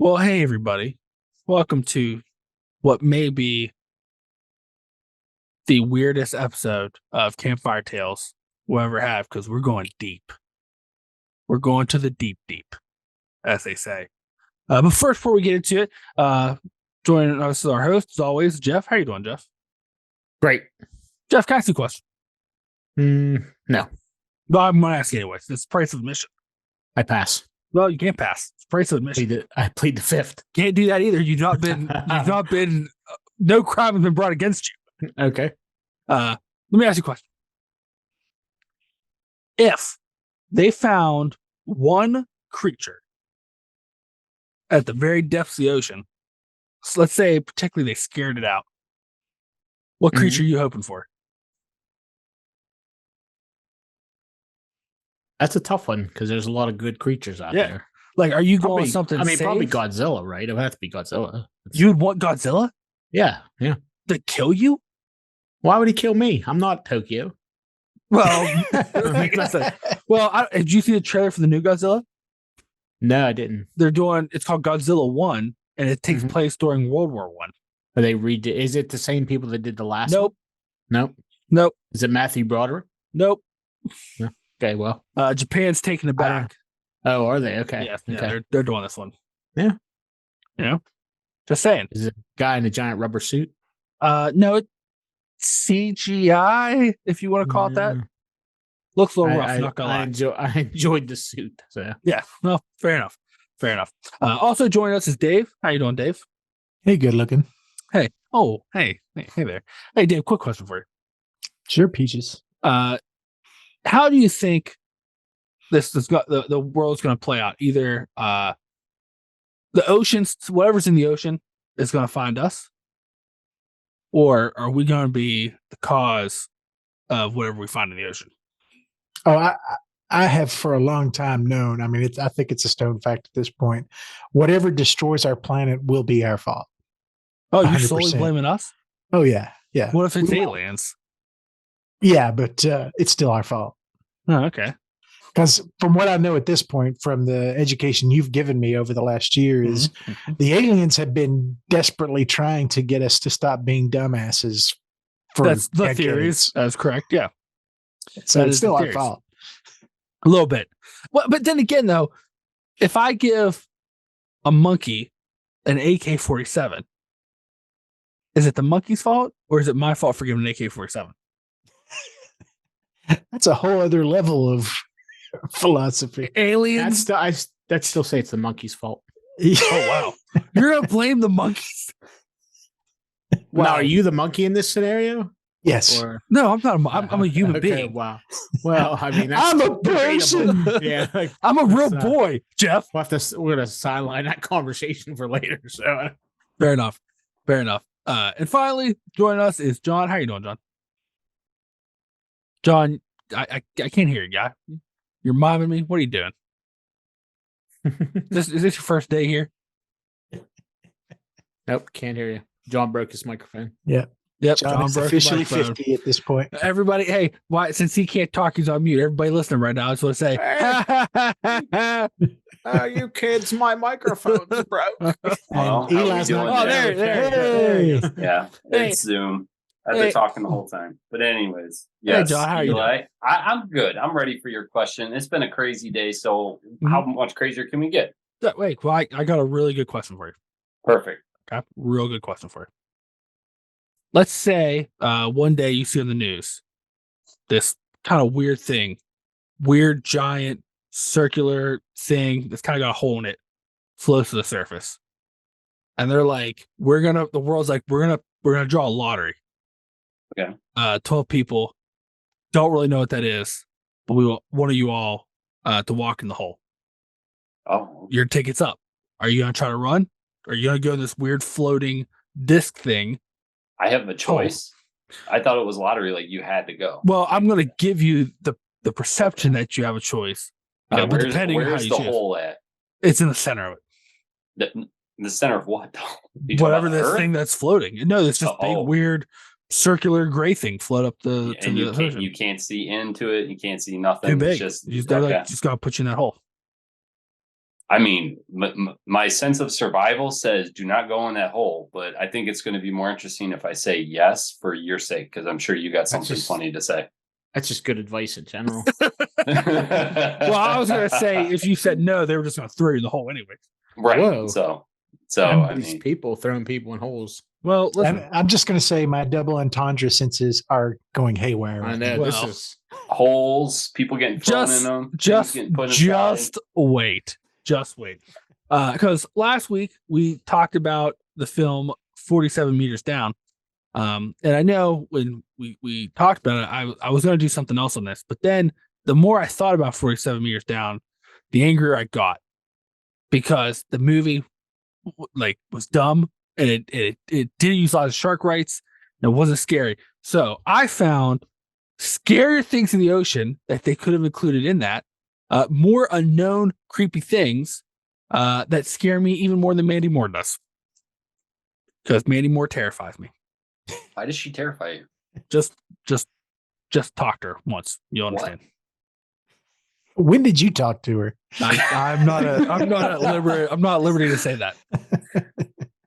Well, hey, everybody. Welcome to what may be the weirdest episode of Campfire Tales we'll ever have because we're going deep. We're going to the deep, deep, as they say. But first, before we get into it, joining us as our host, as always, Jeff. How you doing, Jeff? Great. Jeff, can I ask you a question? No, Well, I'm going to ask you anyways. It's the price of admission. I pass. Well, you can't pass. It's the price of admission. I plead the fifth. Can't do that either. You've not been, no crime has been brought against you. Okay. Let me ask you a question. If they found one creature at the very depths of the ocean, so let's say particularly they scared it out, what creature are you hoping for? That's a tough one because there's a lot of good creatures out there. Like, are you going something? Probably Godzilla, right? It would have to be Godzilla. You'd want Godzilla? Yeah. To kill you? Why would he kill me? I'm not Tokyo. Well, did you see the trailer for the new Godzilla? No, I didn't. It's called Godzilla 1, and it takes place during World War I. Are they is it the same people that did the last Nope. one? Nope. Is it Matthew Broderick? Nope. No. Okay, well. Japan's taking it back. Oh, are they? Okay. Yeah, okay. They're doing this one. Yeah. You know? Just saying. Is it a guy in a giant rubber suit? No, it's CGI, if you want to call it that. Looks a little rough, not gonna lie. I enjoyed the suit. So yeah, no, fair enough. Also joining us is Dave. How you doing, Dave? Hey, good looking. Hey. Hey there. Hey, Dave, quick question for you. Sure, Peaches. How do you think the world's going to play out? Either the oceans, whatever's in the ocean, is going to find us, or are we going to be the cause of whatever we find in the ocean? Oh, I have for a long time known. I mean, I think it's a stone fact at this point. Whatever destroys our planet will be our fault. Oh, you're solely blaming us? Oh, yeah. What if it's aliens? Yeah, but it's still our fault. Oh, okay. Because from what I know at this point, from the education you've given me over the last year, is the aliens have been desperately trying to get us to stop being dumbasses. That's the theories. That's correct. Yeah. So it's still our fault. A little bit. Well, but then again, though, if I give a monkey an AK-47, is it the monkey's fault or is it my fault for giving an AK-47? That's a whole other level of philosophy. Aliens? I'd still say it's the monkey's fault. Oh, wow. You're going to blame the monkeys? Wow. Now, are you the monkey in this scenario? Yes. No, I'm not. I'm a human being. Wow. Well, I mean, I'm a person. Yeah. I'm a real boy, Jeff. We're going to sideline that conversation for later. So Fair enough. And finally, joining us is John. How you doing, John? John, I can't hear you, guy. You're miming me. What are you doing? Is this your first day here? Nope, can't hear you. John broke his microphone. Yep. John's officially 50 at this point. Everybody, hey, since he can't talk, he's on mute. Everybody listening right now, I just want to say, you kids, my microphone's broke. Well, Eli's not. There. Hey. Yeah, it's Zoom. I've been talking the whole time. But anyways, yes, hey, John, how are you doing? I'm good. I'm ready for your question. It's been a crazy day, so how much crazier can we get? Wait, well, I got a really good question for you. Perfect. Okay, real good question for you. Let's say one day you see on the news this kind of weird giant circular thing that's kind of got a hole in it, floats to the surface, and they're like, the world's like, we're gonna draw a lottery. Okay. 12 people don't really know what that is, but we want one of you all to walk in the hole. Oh, your ticket's up. Are you gonna try to run? Or are you gonna go in this weird floating disc thing? I have a choice. I thought it was lottery, like you had to go. Well, I'm going to give you the perception that you have a choice. Okay, but depending on how where's you the choose. hole at? It's in the center of it. The center of what? Whatever this thing that's floating. No, it's just big, weird, circular gray thing float up the. And you can't see into it. You can't see nothing. Too big. It's just just got to put you in that hole. I mean, my sense of survival says do not go in that hole, but I think it's going to be more interesting if I say yes for your sake, because I'm sure you got something funny to say. That's just good advice in general. Well, I was gonna say if you said no, they were just gonna throw you in the hole anyway. Right. Whoa. So I These mean, people throwing people in holes. Well, listen, I'm just going to say my double entendre senses are going haywire. I Right know now. this Well, is holes, people getting thrown in them, things getting put inside. Just wait. Because last week we talked about the film 47 Meters Down. And I know when we talked about it, I was going to do something else on this, but then the more I thought about 47 Meters Down, the angrier I got because the movie was dumb and it didn't use a lot of shark rights and it wasn't scary. So I found scarier things in the ocean that they could have included in that, more unknown creepy things that scare me even more than Mandy Moore does, because Mandy Moore terrifies me. Why does she terrify you? Just talk to her once, you'll understand. When did you talk to her? I'm not at liberty to say that.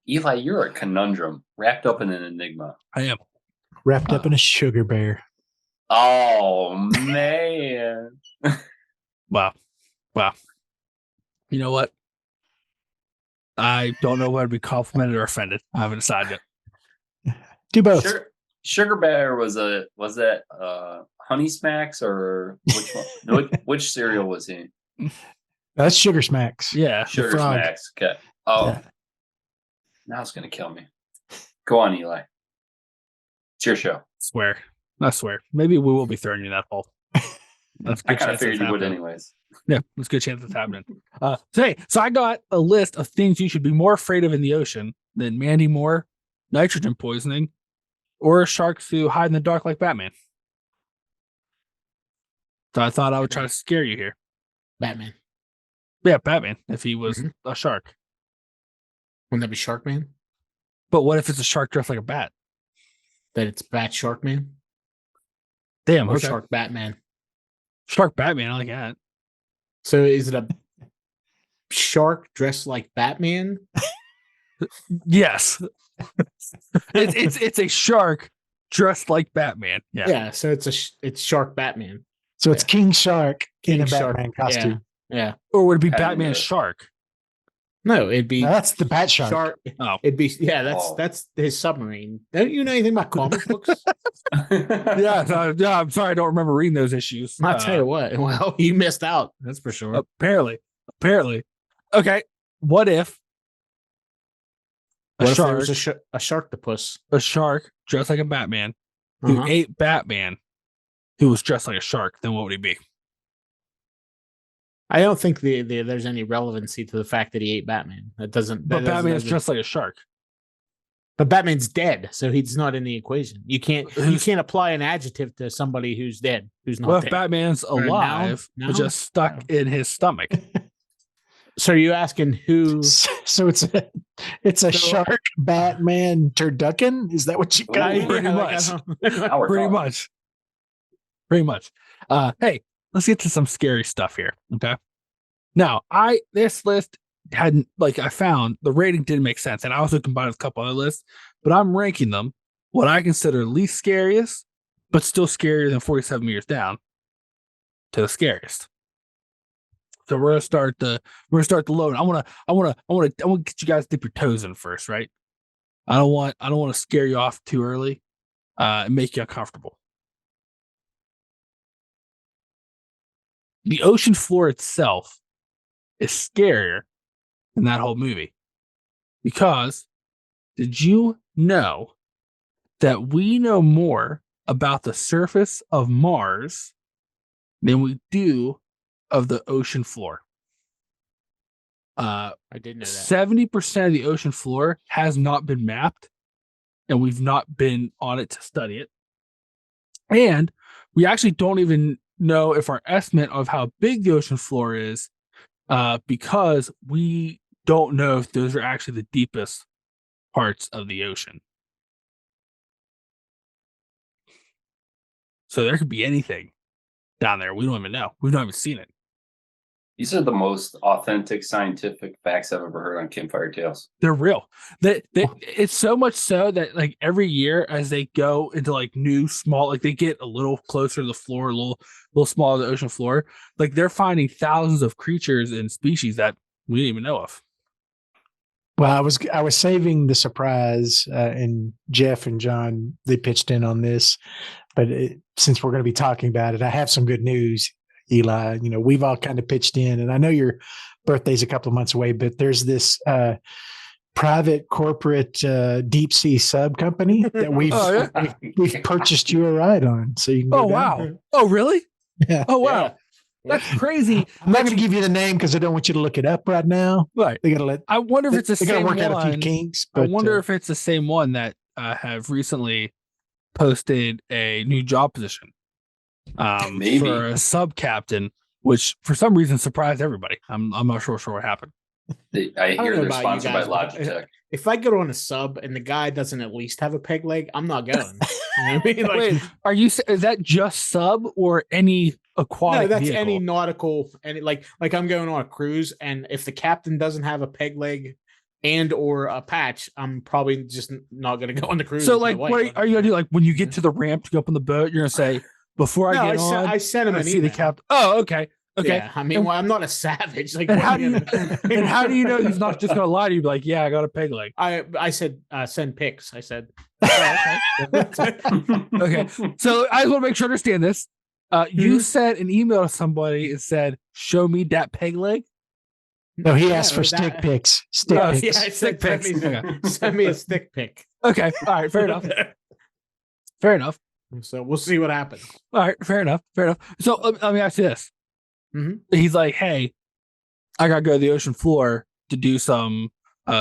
Eli, you're a conundrum wrapped up in an enigma. I am Wrapped up in a sugar bear. Oh man. wow. You know what? I don't know whether to be complimented or offended. I haven't decided yet. Do both. Sugar Bear was that Honey Smacks or which one? which cereal was he? That's Sugar Smacks. Yeah. Sugar frog. Smacks. Okay. Oh, Yeah. now it's gonna kill me. Go on, Eli. It's your show. I swear. Maybe we will be throwing you in that hole. That's a I good kind of chance figured that's you would happening. anyways. Yeah, there's a good chance it's happening. So I got a list of things you should be more afraid of in the ocean than Mandy Moore, nitrogen poisoning, or sharks who hide in the dark like Batman. So I thought I would try to scare you here. Batman. Yeah, Batman, if he was a shark. Wouldn't that be Sharkman? But what if it's a shark dressed like a bat? That it's Bat Sharkman? Damn, Or okay. Shark Batman? Shark Batman, I like that. So is it a shark dressed like Batman? Yes. it's a shark dressed like Batman. Yeah. Yeah, so it's Shark Batman. So it's King Shark in King a Shark, Batman costume. Yeah. Or would it be I didn't Batman know. Shark? No, it'd be No, that's the Bat Shark. Oh. It'd be Oh. that's his submarine. Don't you know anything about comic books? Yeah, I'm sorry I don't remember reading those issues. I'll tell you what. Well, you missed out. That's for sure. Apparently. Okay. What if What if there shark, was a sharktopus? a shark dressed like a Batman who Uh-huh. ate Batman who was dressed like a shark? Then what would he be? I don't think there's any relevancy to the fact that he ate Batman. That doesn't. But Batman is doesn't- dressed like a shark. But Batman's dead, so he's not in the equation. You can't Who's- apply an adjective to somebody who's dead, who's not Well, if dead. Batman's a noun? alive, Noun? but just stuck in his stomach. So are you asking who? So it's a shark Batman turducken? Is that what you got? Ooh, pretty much. Now we're Pretty talking. much. Hey, let's get to some scary stuff here. Okay. Now, this list hadn't, I found the rating didn't make sense, and I also combined with a couple other lists, but I'm ranking them what I consider least scariest, but still scarier than 47 Meters Down, to the scariest. So we're gonna start the load. I wanna get you guys to dip your toes in first, right? I don't want to scare you off too early, and make you uncomfortable. The ocean floor itself is scarier than that whole movie. Because did you know that we know more about the surface of Mars than we do of the ocean floor? I did know that. 70% of the ocean floor has not been mapped, and we've not been on it to study it. And we actually don't even know if our estimate of how big the ocean floor is, because we don't know if those are actually the deepest parts of the ocean. So there could be anything down there. We don't even know. We've not even seen it. These are the most authentic scientific facts I've ever heard on Campfire Tales. They're real. It's so much so that like every year as they go into like new small, like they get a little closer to the floor, a little smaller to the ocean floor. Like they're finding thousands of creatures and species that we didn't even know of. Well, I was saving the surprise, and Jeff and John, they pitched in on this, but since we're going to be talking about it, I have some good news, Eli. You know, we've all kind of pitched in, and I know your birthday's a couple of months away, but there's this private corporate deep sea sub company that we've purchased you a ride on, so you can go wow. down. Oh, really? Yeah. Oh, wow. Yeah. That's crazy. I'm not going to give you the name because I don't want you to look it up right now. Right. They got to let. I wonder if it's the They got to same work out a few one. kinks. I But, wonder if it's the same one that have recently posted a new job position Maybe. for a sub captain, which for some reason surprised everybody. I'm not sure what happened. I don't hear know they're about you sponsored by guys, but Logitech. If I get on a sub and the guy doesn't at least have a peg leg, I'm not going. You know what I mean? Like, Wait, is that just sub or any aquatic? no, that's vehicle? any nautical, like I'm going on a cruise, and if the captain doesn't have a peg leg and or a patch, I'm probably just not going to go on the cruise. So, with my like, wife. what are you gonna do? Like, when you get to the ramp to go up on the boat, you're gonna say, "Before No, I get on, I sent him I an see email. the captain." Oh, okay. Okay. Yeah, I mean, well, I'm not a savage. Like, And what how am do I you gonna- and how do you know he's not just gonna lie to you? Be like, yeah, I got a peg leg. I said send pics. I said, Okay. So I just want to make sure I understand this. You sent an email to somebody and said, "Show me that peg leg." no, he asked Yeah, for that- stick pics. Stick Oh, pics. yeah, I Stick said, pics. send me a stick pic. Okay. All right. Fair enough. Fair enough. So we'll see what happens. All right. Fair enough. Fair enough. So let me ask you this. Mhm. He's like, "Hey, I gotta go to the ocean floor to do some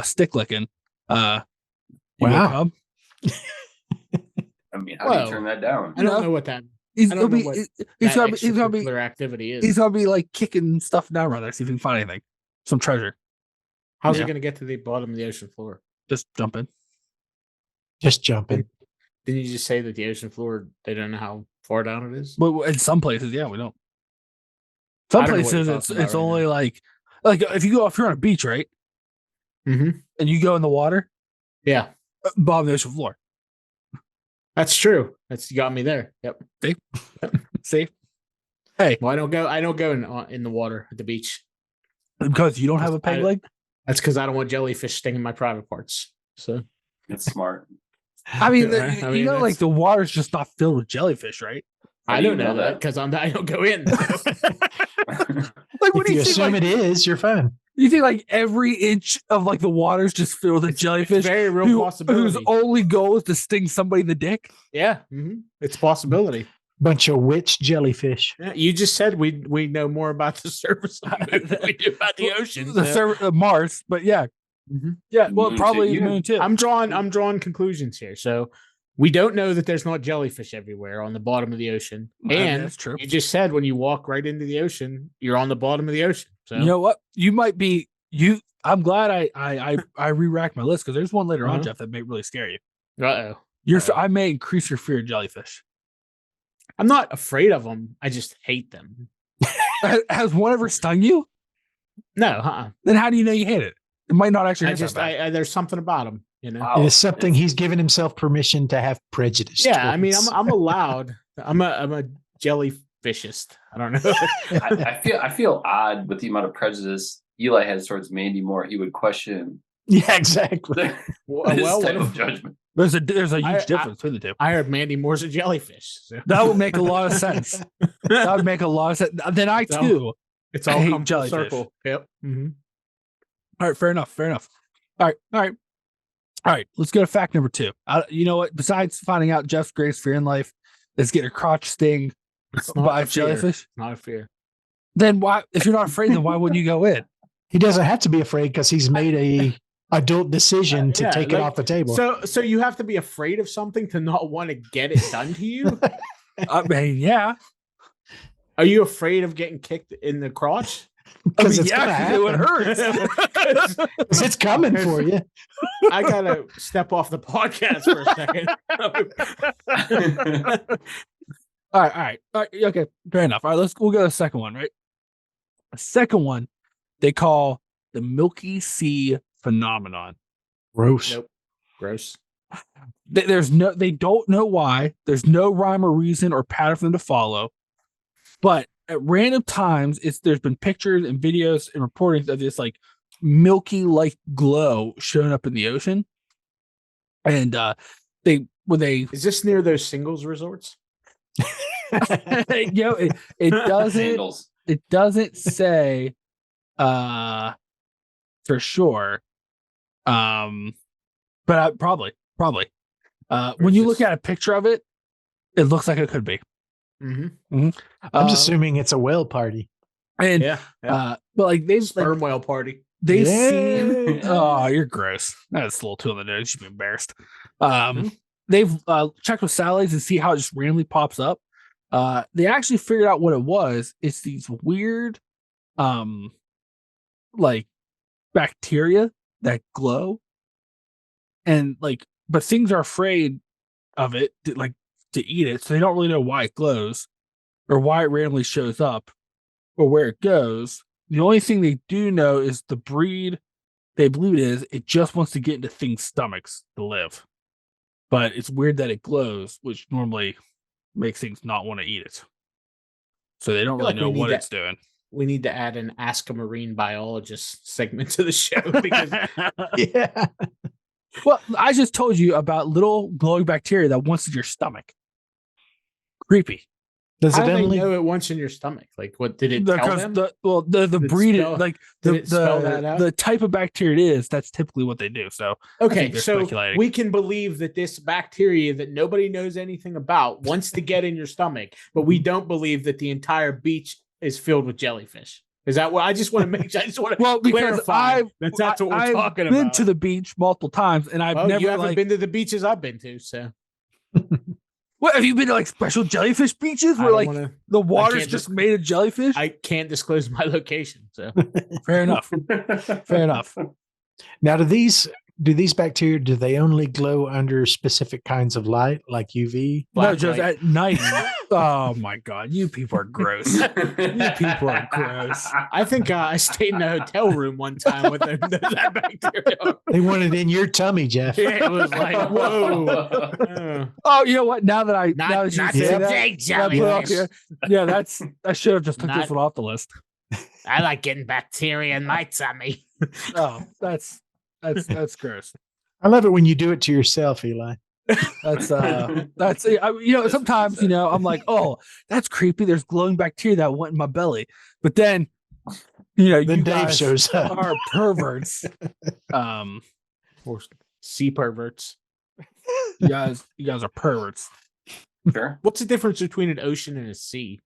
stick licking. You wanna Wow. come?" I mean, how do Well, you turn that down? I don't know what that He's I gonna don't know be. what He's gonna be. that He's gonna be. extracurricular activity is. He's gonna be like kicking stuff down around there, see if he can find anything, some treasure. How's yeah. he going to get to the bottom of the ocean floor? Just jump in. Just jumping. Didn't you just say that the ocean floor, they don't know how far down it is? But in some places, yeah, we don't. Some I don't know what places, you're it's talking about right only now. like if you go if you're on a beach, right, Mm-hmm. and you go in the water, Yeah, bottom of the ocean floor. that's true. You got me there. Yep. See, hey, Well, I don't go in the water at the beach. because you don't have a peg leg. That's because I don't want jellyfish stinging my private parts. So It's smart. I mean, I you mean, know, like that's- the water's just not filled with jellyfish, right? How I do you don't know know that that? because I don't go in. Like, what If do you you think? assume Like, it is, you're fine. you think like every inch of like the water's just filled with jellyfish? It's very real whose possibility. only goal is to sting somebody in the dick. Yeah, it's a possibility. Bunch of witch jellyfish. Yeah, you just said we know more about the surface of the moon than we do about the ocean. The Mars, but yeah, Mhm. yeah. Well, Moon probably too. the moon too. I'm drawing conclusions here. So we don't know that there's not jellyfish everywhere on the bottom of the ocean. And that's true. you just said when you walk right into the ocean, you're on the bottom of the ocean. So You know what? You might be you. I'm glad I re-racked my list because there's one later on, Uh-huh. Jeff, that may really scare you. uh-oh. I may increase your fear of jellyfish. I'm not afraid of them. I just hate them. Has one ever stung you? No, Then how do you know you hate it? It might not actually. I hurt just that bad. there's something about them, you know. It is something he's given himself permission to have prejudice. Yeah, I mean, towards. I'm allowed. I'm a jellyfishist. I don't know. I feel odd with the amount of prejudice Eli has towards Mandy Moore. He would question Yeah, exactly. this well, type what of if, judgment. There's a huge I- difference between the two. I heard Mandy Moore's a jellyfish. So. That would make a lot of sense. That would make a lot of sense. Then I So- too. It's I all hate come full jellyfish. circle. Yep. Mm-hmm. All right, fair enough. Fair enough. All right. Let's go to fact number 2. You know what? Besides finding out Jeff's greatest fear in life is getting a crotch sting It's not by a a fear. jellyfish, Not a fear. then why? If you're not afraid, then why wouldn't you go in? He doesn't have to be afraid because he's made a adult decision to Yeah, take it like, off the table. So you have to be afraid of something to not want to get it done to you. I mean, yeah. Are you afraid of getting kicked in the crotch? Because I mean, it's gonna yeah, it would happen. hurt. 'Cause it's coming for you. I gotta step off the podcast for a second. All right. Okay, fair enough. All right, we'll go to the second one, right? A second one they call the Milky Sea phenomenon. Gross. Nope. Gross. They don't know why. There's no rhyme or reason or pattern for them to follow. But at random times, there's been pictures and videos and reportings of this like milky like glow showing up in the ocean. And Is this near those singles resorts? it doesn't Sandals. it doesn't say for sure. But probably. When you look at a picture of it, it looks like it could be. Mm-hmm. I'm just assuming it's a whale party. And Yeah. but like they've Sperm whale party. they've Yeah. seen. Oh, you're gross. That's a little too on the nose. You should be embarrassed. They've checked with satellites and see how it just randomly pops up. They actually figured out what it was. It's these weird, like bacteria that glow, and like, but things are afraid of it, to eat it, so they don't really know why it glows or why it randomly shows up or where it goes. The only thing they do know is the breed they believe it is. It just wants to get into things' stomachs to live. But it's weird that it glows, which normally makes things not want to eat it. So they don't really know what it's doing. We need to add an Ask a Marine Biologist segment to the show because Yeah. Well, I just told you about little glowing bacteria that wants in your stomach. Creepy. Does how it do they only know it wants in your stomach? Like, what did it tell Because them? the breed spell- like did it spell that out? the type of bacteria it is, that's typically what they do. So Okay, they're so speculating. we can believe that this bacteria that nobody knows anything about wants to get in your stomach, but we don't believe that the entire beach is filled with jellyfish. Is that what I just want to make? I just want to because clarify that's what we're I've talking been about. to the beach multiple times, and I've never you haven't been to the beaches I've been to, so What have you been to, like special jellyfish beaches I where don't like wanna- the water's can't just dis- made of jellyfish? I can't disclose my location. So Fair enough. Fair enough. now do these bacteria, do they only glow under specific kinds of light like UV? No, Black just light. at night. Oh my god, you people are gross. You people are gross. I think I stayed in a hotel room one time with that bacteria. They want it in your tummy, Jeff. Yeah, it was like, whoa. Oh, you know what? Now that you Not say today, that, I put it off jellyfish. here. Yeah, I should have just took Not- this one off the list. I like getting bacteria in my tummy. Oh, that's gross. I love it when you do it to yourself, Eli. That's sometimes I'm like, oh, that's creepy. There's glowing bacteria that went in my belly, but then Then you Dave guys shows up. are perverts. Or sea perverts. You guys are perverts. Sure. What's the difference between an ocean and a sea?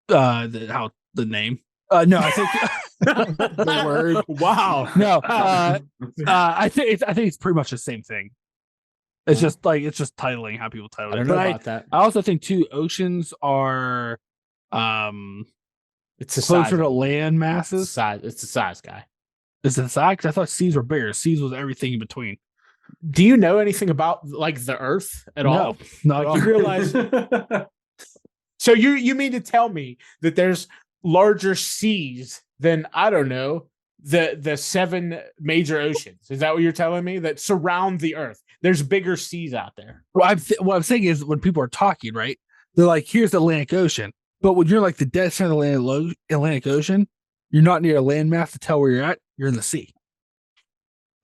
The name. No, I think The word. Wow. no. I think it's pretty much the same thing. It's just titling how people title I it. don't know But about that. I also think too, oceans are It's the closer size. to land It's the masses. size. It's the size guy. Is it the size? 'Cause I thought seas were bigger. Seas was everything in between. Do you know anything about like the Earth at all? No, You realize? So you mean to tell me that there's larger seas than, I don't know, the 7 major oceans? Is that what you're telling me? That surround the Earth? There's bigger seas out there. what I'm saying is when people are talking, right? They're like, "Here's the Atlantic Ocean," but when you're like the dead center of the Atlantic Ocean, you're not near a landmass to tell where you're at. You're in the sea.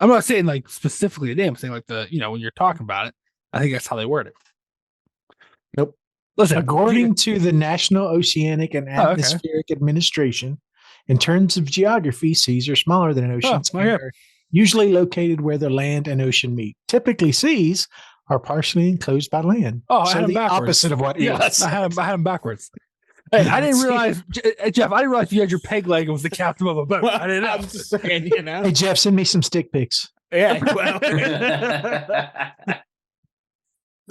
I'm not saying like specifically a name. I'm saying like when you're talking about it, I think that's how they word it. Nope. Listen, According to the National Oceanic and okay. Atmospheric Administration, in terms of geography, seas are smaller than oceans and okay. are usually located where the land and ocean meet. Typically, seas are partially enclosed by land. Oh, I so had 'em the backwards. opposite of what Eli said. I had him backwards. Hey, I didn't realize, Jeff. I didn't realize you had your peg leg and was the captain of a boat. I didn't know. I'm just saying, Hey, Jeff, send me some stick pics. Yeah. Well,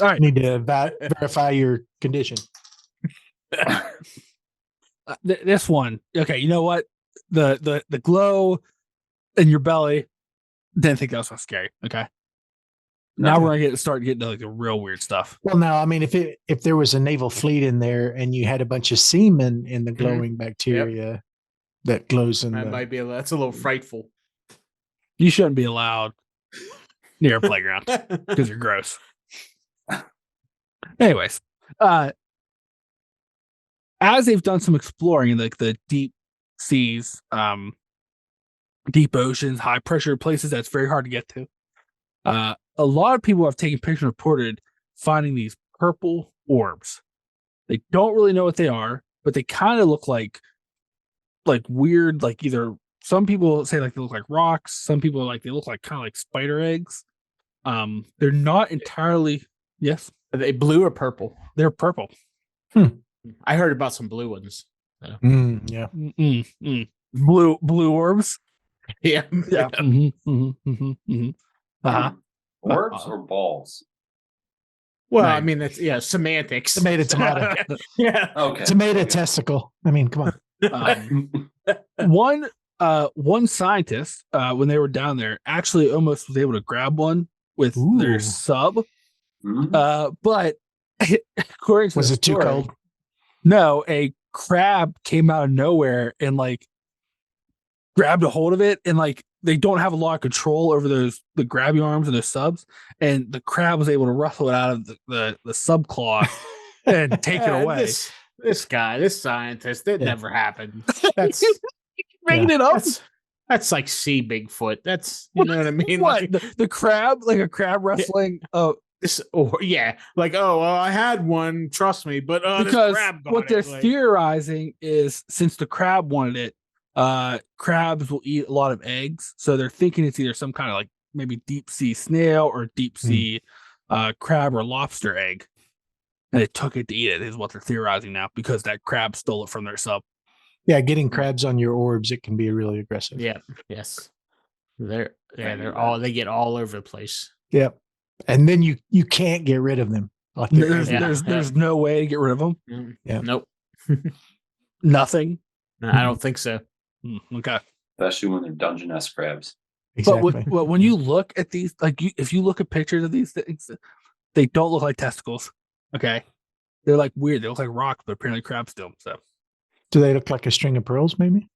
All right. I need to verify your condition. This one. Okay, you know what? The glow in your belly. Didn't think that was so scary. Okay. Now we're gonna start getting to like the real weird stuff. Well, no, I mean, if there was a naval fleet in there and you had a bunch of semen in the glowing bacteria that glows in That might be that's a little frightful. You shouldn't be allowed near a playground because you're gross. Anyways, as they've done some exploring in like the deep seas, deep oceans, high pressure places that's very hard to get to, a lot of people have taken pictures and reported finding these purple orbs. They don't really know what they are, but they kind of look like weird, like either some people say like they look like rocks, some people like they look like kind of like spider eggs. They're not entirely yes. Are they blue or purple? They're purple. I heard about some blue ones. Yeah. Blue orbs. Yeah. Yeah. Orbs or balls? Well, Right. I mean, that's semantics. Tomato. Yeah. Okay. Tomato testicle. I mean, come on. One scientist, when they were down there, actually almost was able to grab one with their Ooh. sub. Mhm. But according to Was the it too story, cold? No, a crab came out of nowhere and like grabbed a hold of it, and like they don't have a lot of control over the grabby arms and the subs, and the crab was able to rustle it out of the sub claw and take it away. This guy, this scientist, that never happened. That's Making it up. That's like sea Bigfoot. That's you know what I mean. What Like, the crab, like a crab wrestling? Oh, this, or like well, I had one. Trust me, but this because crab got what they're it, like- theorizing is since the crab wanted it, crabs will eat a lot of eggs, so they're thinking it's either some kind of like maybe deep sea snail or deep sea crab or lobster egg, and they took it to eat it. Is what they're theorizing now because that crab stole it from their sub. Yeah, getting crabs on your orbs, it can be really aggressive. Yeah. Yes. They're they get all over the place. Yep. And then you can't get rid of them. Like There's no way to get rid of them. Yeah. Nope. Nothing. No, I don't think so. Okay. Especially when they're Dungeness crabs. exactly. But when you look at these, like if you look at pictures of these things, they don't look like testicles. Okay. They're like weird. They look like rocks, but apparently crabs do. So Do they look like a string of pearls, maybe?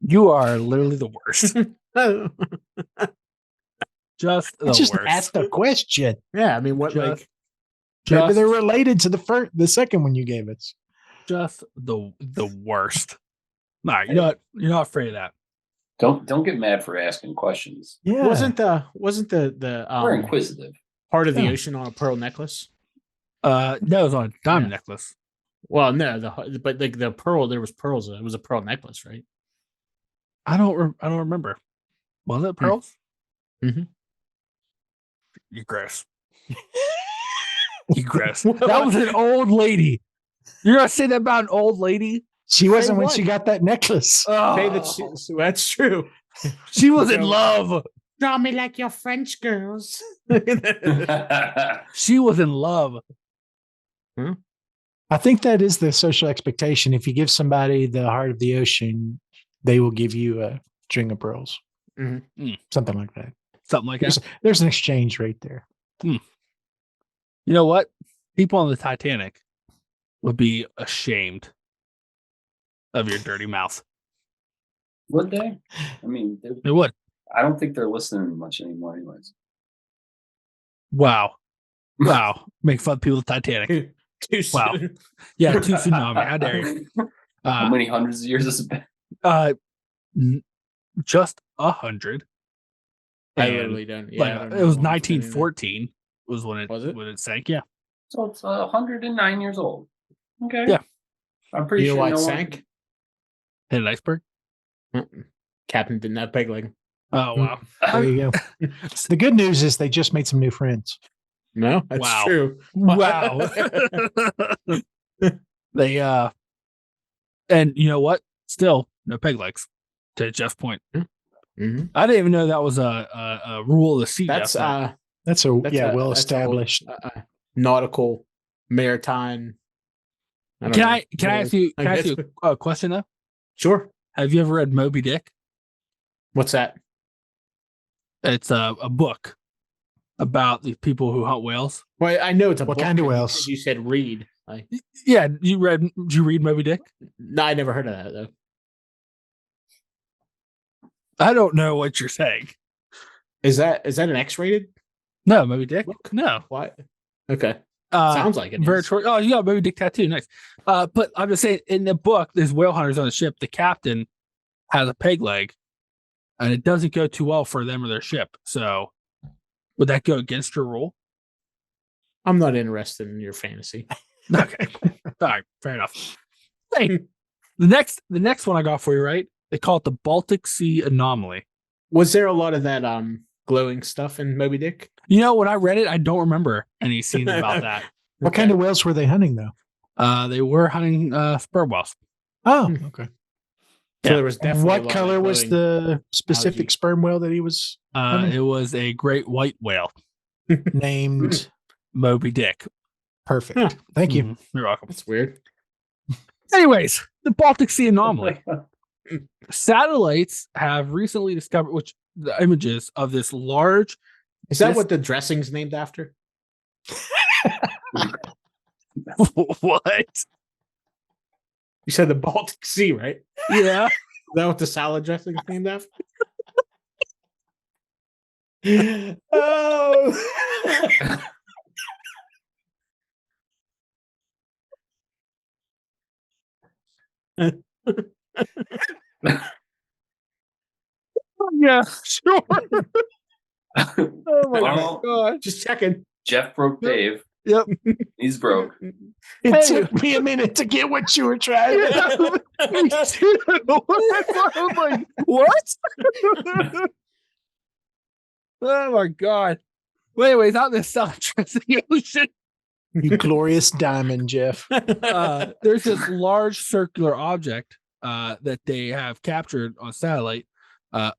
you are literally the worst. Just the Just worst. ask the question. Yeah, I mean, what Just- like Maybe Just, they're related to the second one you gave us. just the worst. All right, you know what? You're not afraid of that. Don't get mad for asking questions. Yeah. wasn't the We're inquisitive. part of the Yeah. ocean on a pearl necklace? No, it was on a diamond Yeah. necklace. Well, no, but like the pearl, there was pearls. It was a pearl necklace, right? I don't remember. Was it pearls? Mhm. You're gross. You gross. That was an old lady. You're gonna say that about an old lady? She wasn't when what? she got that necklace. Hey, Oh, that's true. she was in love. Draw me like your French girls. She was in love. I think that is the social expectation. If you give somebody the heart of the ocean, they will give you a string of pearls. Mhm. Something like that. Something like that. There's an exchange rate there. You know what? People on the Titanic would be ashamed of your dirty mouth. Would they? I mean, They would. I don't think they're listening much anymore, anyways. Wow. Wow. Make fun of people with Titanic. Too Wow. soon. Yeah, too tsunami. How dare you? How many hundreds of years has it been? Just 100. I And, literally don't. Yeah, like, I don't it know was how long it's been in there. 1914 was when Was it? sank. Yeah. So it's 109 years old. Okay. Yeah. I'm pretty You know sure why no it one- sank? Hit an iceberg. Captain didn't have peg leg. Oh wow. There you go. The good news is they just made some new friends. No, that's Wow. true. Wow. They and you know what? Still no peg legs. To Jeff's point. Mhm. I didn't even know that was a rule of the sea. That's Jeff. That's a That's yeah, a- well that's a established. nautical, maritime. don't Can know. I ask you I can I ask guess- you a question though? Sure. Have you ever read Moby Dick? What's that? It's a book about the people who hunt whales. Well, I know it's a What book, kind of and whales? You said read. Yeah, did you read Moby Dick? No, I never heard of that though. I don't know what you're saying. Is that an X-rated? No, Moby Dick. Book? No. What? Okay. Sounds like it is. Oh, you got Moby Dick tattoo. Nice. But I'm just saying, in the book, there's whale hunters on the ship. The captain has a peg leg, and it doesn't go too well for them or their ship. So, would that go against your rule? I'm not interested in your fantasy. Okay. All right. Fair enough. Hey, the next one I got for you, right? They call it the Baltic Sea Anomaly. Was there a lot of that glowing stuff in Moby Dick? You know, when I read it, I don't remember any scenes about that. What kind of whales were they hunting, though? They were hunting sperm whales. Oh, okay. So Yeah. there was definitely a What lot color of was glowing the specific algae. sperm whale that he was It was a great white whale, named? Moby Dick. Perfect. Huh. Thank you. Mhm. You're welcome. That's weird. Anyways, the Baltic Sea Anomaly. Satellites have recently discovered the images of this large. Is that what the dressing's named after? What? You said the Baltic Sea, right? Yeah. Is that what the salad dressing's named after? Oh. Yeah, sure. Oh my Well, god. Just checking. Jeff broke Dave. Yep. He's broke. It Hey. took me a minute to get what you were trying to Me too. I was like, what? Oh my god. Well, anyways, out in the South Pacific Ocean, You glorious diamond, Jeff. there's this large circular object that they have captured on satellite.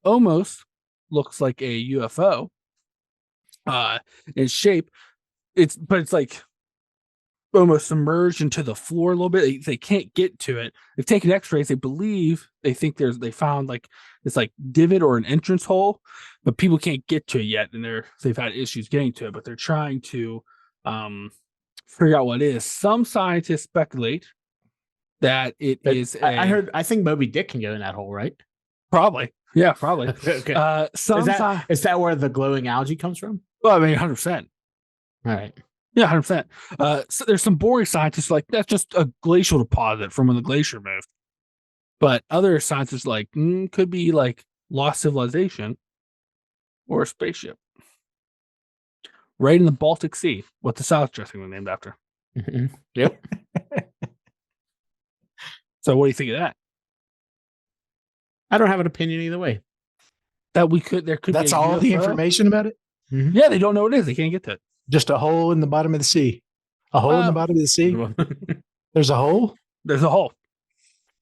Almost looks like a UFO. In shape, it's like almost submerged into the floor a little bit. They can't get to it. They've taken X-rays. They think they found like this like divot or an entrance hole, but people can't get to it yet, and they've had issues getting to it. But they're trying to figure out what it is. Some scientists speculate that it is. I think Moby Dick can go in that hole, right? Probably. Yeah, probably. Okay. Is that where the glowing algae comes from? Well, I mean, 100%. All right. Yeah, 100%. So there's some boring scientists like that's just a glacial deposit from when the glacier moved. But other scientists like could be like lost civilization or a spaceship. Right in the Baltic Sea, what the salad dressing was named after. Mm-hmm. Yep. So what do you think of that? I don't have an opinion either way. There could That's be a all the UFO? information about it? Yeah, they don't know what it is. They can't get to it. Just a hole in the bottom of the sea. A hole in the bottom of the sea? There's a hole? There's a hole.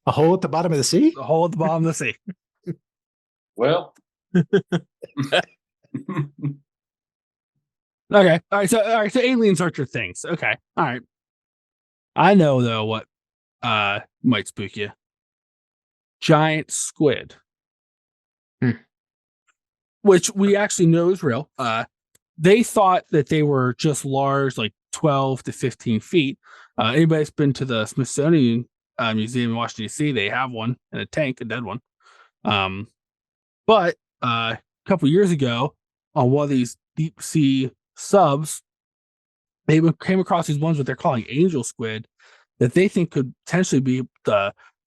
A hole at the bottom of the sea? A hole at the bottom of the sea. Well. Okay. All right. So aliens are your things. Okay. All right. I know though what might spook you. Giant squid. Which we actually know is real. They thought that they were just large, like 12 to 15 feet. Anybody's been to the Smithsonian Museum in Washington, D.C., they have one in a tank, a dead one. But a couple years ago, on one of these deep sea subs, they came across these ones that they're calling angel squid that they think could potentially be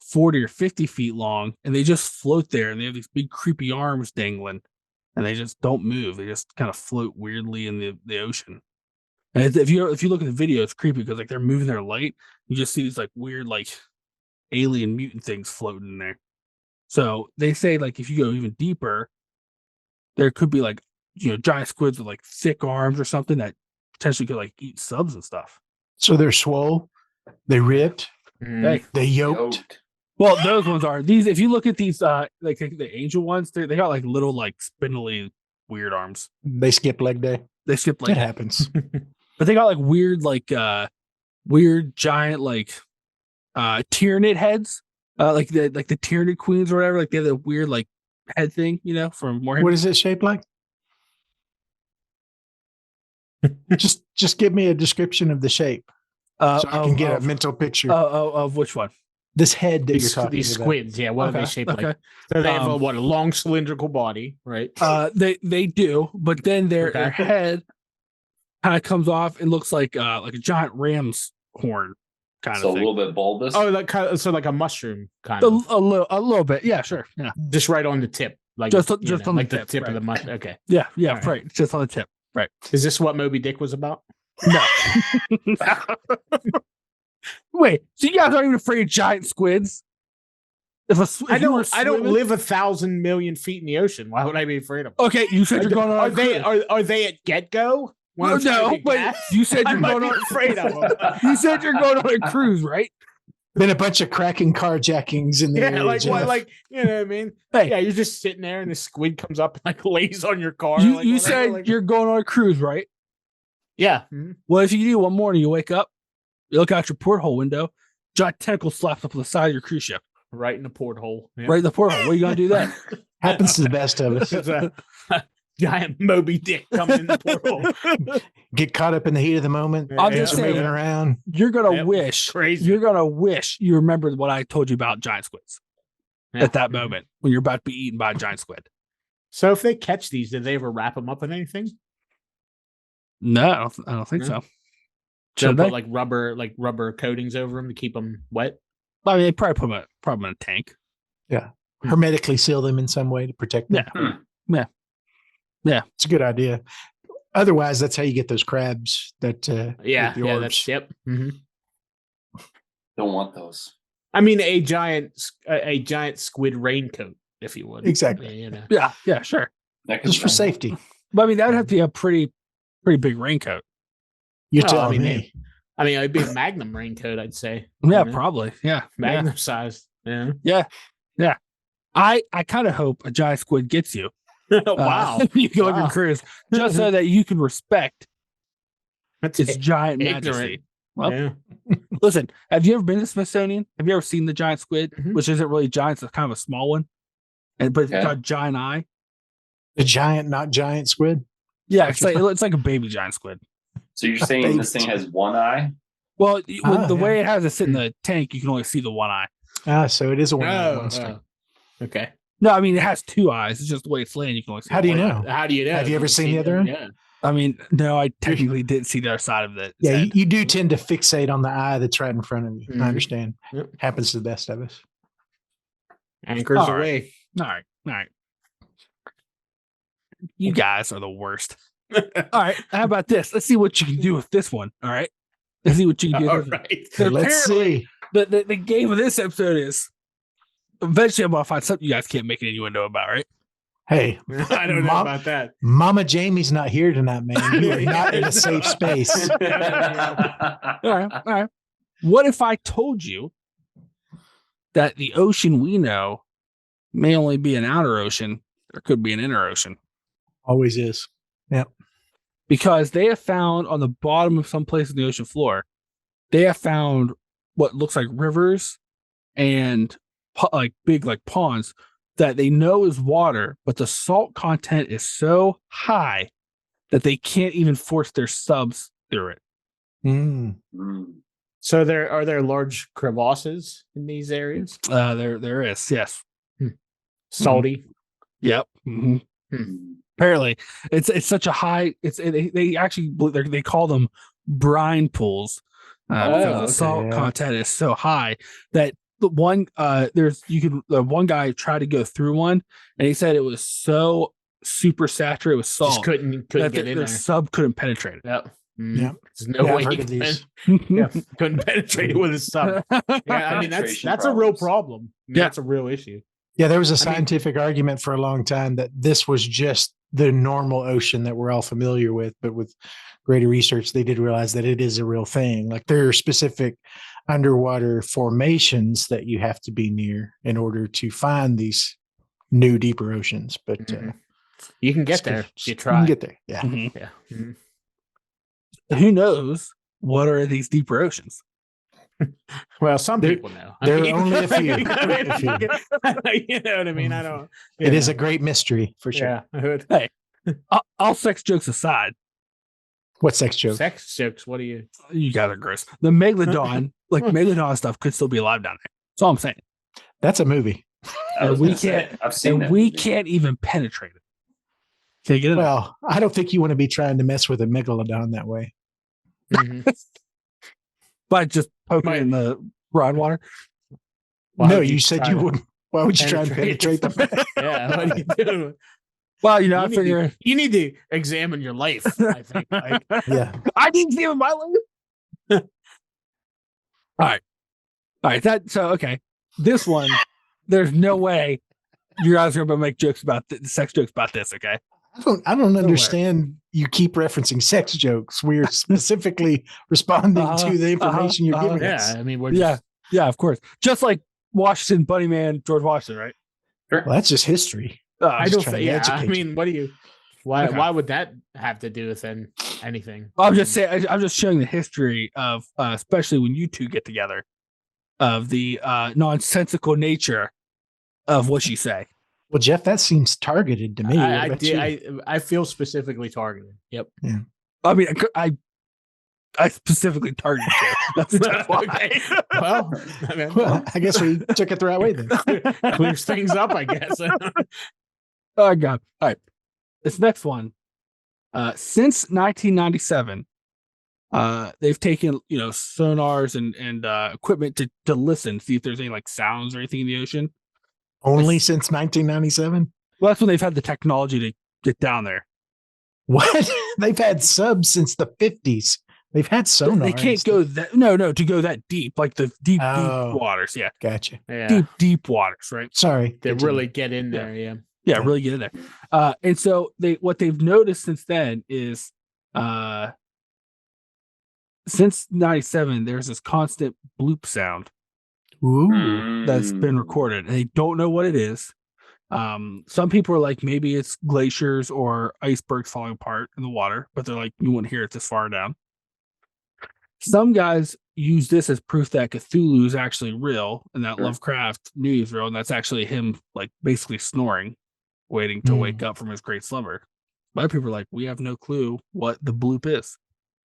40 or 50 feet long, and they just float there, and they have these big creepy arms dangling, and they just don't move. They just kind of float weirdly in the ocean. And if you look at the video, it's creepy because like they're moving their light. You just see these like weird like alien mutant things floating in there. So they say like if you go even deeper, there could be like giant squids with like thick arms or something that potentially could like eat subs and stuff. So they're swole, they ripped, Hey, they yoked. well, those ones are these. If you look at these, like the angel ones, they got like little like spindly weird arms. They skip leg day. They skip like It happens. but they got like weird giant like Tyranid heads, like the Tyranid queens or whatever. Like they have the weird like head thing, from Warhammer. What is it shaped like? Just give me a description of the shape so I can get a mental picture. Of which one? This head that you're talking These about. squids, yeah. What are they shaped like? So they have a long cylindrical body, right? They do, but then their head kind of comes off and looks like a giant ram's horn kind of thing. So a little bit bulbous. Oh, like a mushroom kind of. A little bit, yeah, sure, yeah. Just right on the tip, like just on like the tip of the mushroom. Okay. Yeah, right. Just on the tip, right. Is this what Moby Dick was about? No. Wait, so you guys aren't even afraid of giant squids? I don't live 1,000 million feet in the ocean. Why would I be afraid of them? Okay, you said you're going on. Are they at get-go? No, but you said you're going on. Afraid of them. You said you're going on a cruise, right? Been a bunch of cracking carjackings in the area. Like you know what I mean? Hey, yeah, you're just sitting there and the squid comes up and like lays on your car. You said you're going on a cruise, right? Yeah. Mm-hmm. Well, if you do one morning, you wake up, you look out your porthole window, giant tentacle slaps up on the side of your cruise ship. Right in the porthole. Yeah. Right in the porthole. What are you gonna do then? Happens to the best of us. It's a giant Moby Dick coming in the porthole. Get caught up in the heat of the moment. I'm just saying, moving around. You're gonna wish. Crazy. You're gonna wish you remembered what I told you about giant squids at that moment when you're about to be eaten by a giant squid. So if they catch these, did they ever wrap them up in anything? No, I don't think so. Should they put like rubber coatings over them to keep them wet? I mean, they probably put them in a tank. Yeah, hermetically seal them in some way to protect them. Yeah. It's a good idea. Otherwise, that's how you get those crabs. That's yep. Mm-hmm. Don't want those. I mean, a giant squid raincoat, if you would. Exactly. Yeah, sure. Just for safety. But I mean, that would have to be a pretty big raincoat. You're telling me. I mean, it'd be a Magnum raincoat, I'd say. Yeah, probably. Yeah, Magnum size. Yeah. I kind of hope a giant squid gets you. Wow. You go on your cruise just so that you can respect its giant ignorant majesty. Well, listen, have you ever been to Smithsonian? Have you ever seen the giant squid, which isn't really giant, it's kind of a small one, but it's got a giant eye? The giant, not giant squid? Yeah, it's like a baby giant squid. So you're saying this thing has one eye? Well, the way it has it sit in the tank, you can only see the one eye. So it is a one-eyed monster. Okay. No, I mean, it has two eyes. It's just the way it's laying. You can only see. How do you know? How do you know? Have you ever seen the other one? Yeah. I mean, no, I technically didn't see the other side of it. Yeah, you do tend to fixate on the eye that's right in front of you. I understand. Yep. Happens to the best of us. Anchors away. All right. You guys are the worst. All right. How about this? Let's see what you can do with this one. All right. Let's see what you can do. All right. Let's see. The game of this episode is eventually I'm going to find something you guys can't make an innuendo about, right? Hey, I don't know about that. Mama Jamie's not here tonight, man. You are not in a safe space. All right. What if I told you that the ocean we know may only be an outer ocean? There could be an inner ocean. Always is. Yep. Because they have found on the bottom of some place in the ocean floor, they have found what looks like rivers and like big like ponds that they know is water, but the salt content is so high that they can't even force their subs through it. So are there large crevasses in these areas? There is, yes. Salty. Yep. Apparently, it's such a high. They actually they call them brine pools because the salt content is so high that the one one guy tried to go through one and he said it was so super saturated with salt just couldn't that get in their there. sub couldn't penetrate it. Yep. Yeah, there's no way I've heard of these. couldn't penetrate it with his sub. Yeah, I mean that's a real problem. That's a real issue. Yeah, there was a scientific argument for a long time that this was just the normal ocean that we're all familiar with, but with greater research, they did realize that it is a real thing. Like there are specific underwater formations that you have to be near in order to find these new deeper oceans. But you can get there. You try. You can get there. Yeah. Yeah. Who knows what are these deeper oceans? Well, some people know. There are only a few. You know what I mean? I don't. It is a great mystery for sure. Yeah. Hey, all sex jokes aside, What sex joke? Sex jokes. What do you? You guys are gross. The megalodon, like megalodon stuff, could still be alive down there. That's all I'm saying. That's a movie. I was we gonna say, can't- I've seen And that we movie. can't even penetrate it. Can't get it. Well, I don't think you want to be trying to mess with a megalodon that way. Mhm. But just poking Might- it in the broad water. Why no, would you said try you to wouldn't. Why would you try and penetrate the? Yeah, what are you doing? Well, you know, I You need figure to- you need to examine your life. I think. Like, Yeah. I didn't see it in my life. All right. That so okay. This one, there's no way you guys are going to make jokes about sex jokes about this. Okay. I don't understand. You keep referencing sex jokes. We're specifically responding to the information you're giving yeah, us. I mean, we're Yeah. just, Yeah, of course. Just like Washington, Bunny Man, George Washington, right? Well, that's just history. I just don't trying think. to Yeah, I educate you. mean, what do you? Why? Okay. Why would that have to do with anything? I'm just saying. I'm just showing the history of, especially when you two get together, of the nonsensical nature of what you say. Well, Jeff, that seems targeted to me. What I about did. you? I feel specifically targeted. Yep. I mean, I specifically targeted you. That's why. Okay. Well, I mean, Well, I guess we took it the right way then. clears things up, I guess. Oh God! All right, this next one. Since 1997, they've taken sonars and equipment to listen, see if there's any like sounds or anything in the ocean. Only since 1997. Well, that's when they've had the technology to get down there. What? They've had subs since the 50s. They've had sonar. They and can't stuff. go that no to go that deep, like the deep Oh. waters. Yeah, Gotcha. Yeah. deep waters, right? Sorry. They continue. really get in there. Yeah. Yeah, Yeah. really get in there. And so what they've noticed since then is since 97, there's this constant bloop sound Ooh. that's been recorded, and they don't know what it is. Some people are like, maybe it's glaciers or icebergs falling apart in the water, but they're like, you wouldn't hear it this far down. Some guys use this as proof that Cthulhu is actually real and that Sure. Lovecraft knew he was real, and that's actually him like basically snoring, waiting to wake up from his great slumber. Other people are like, we have no clue what the bloop is,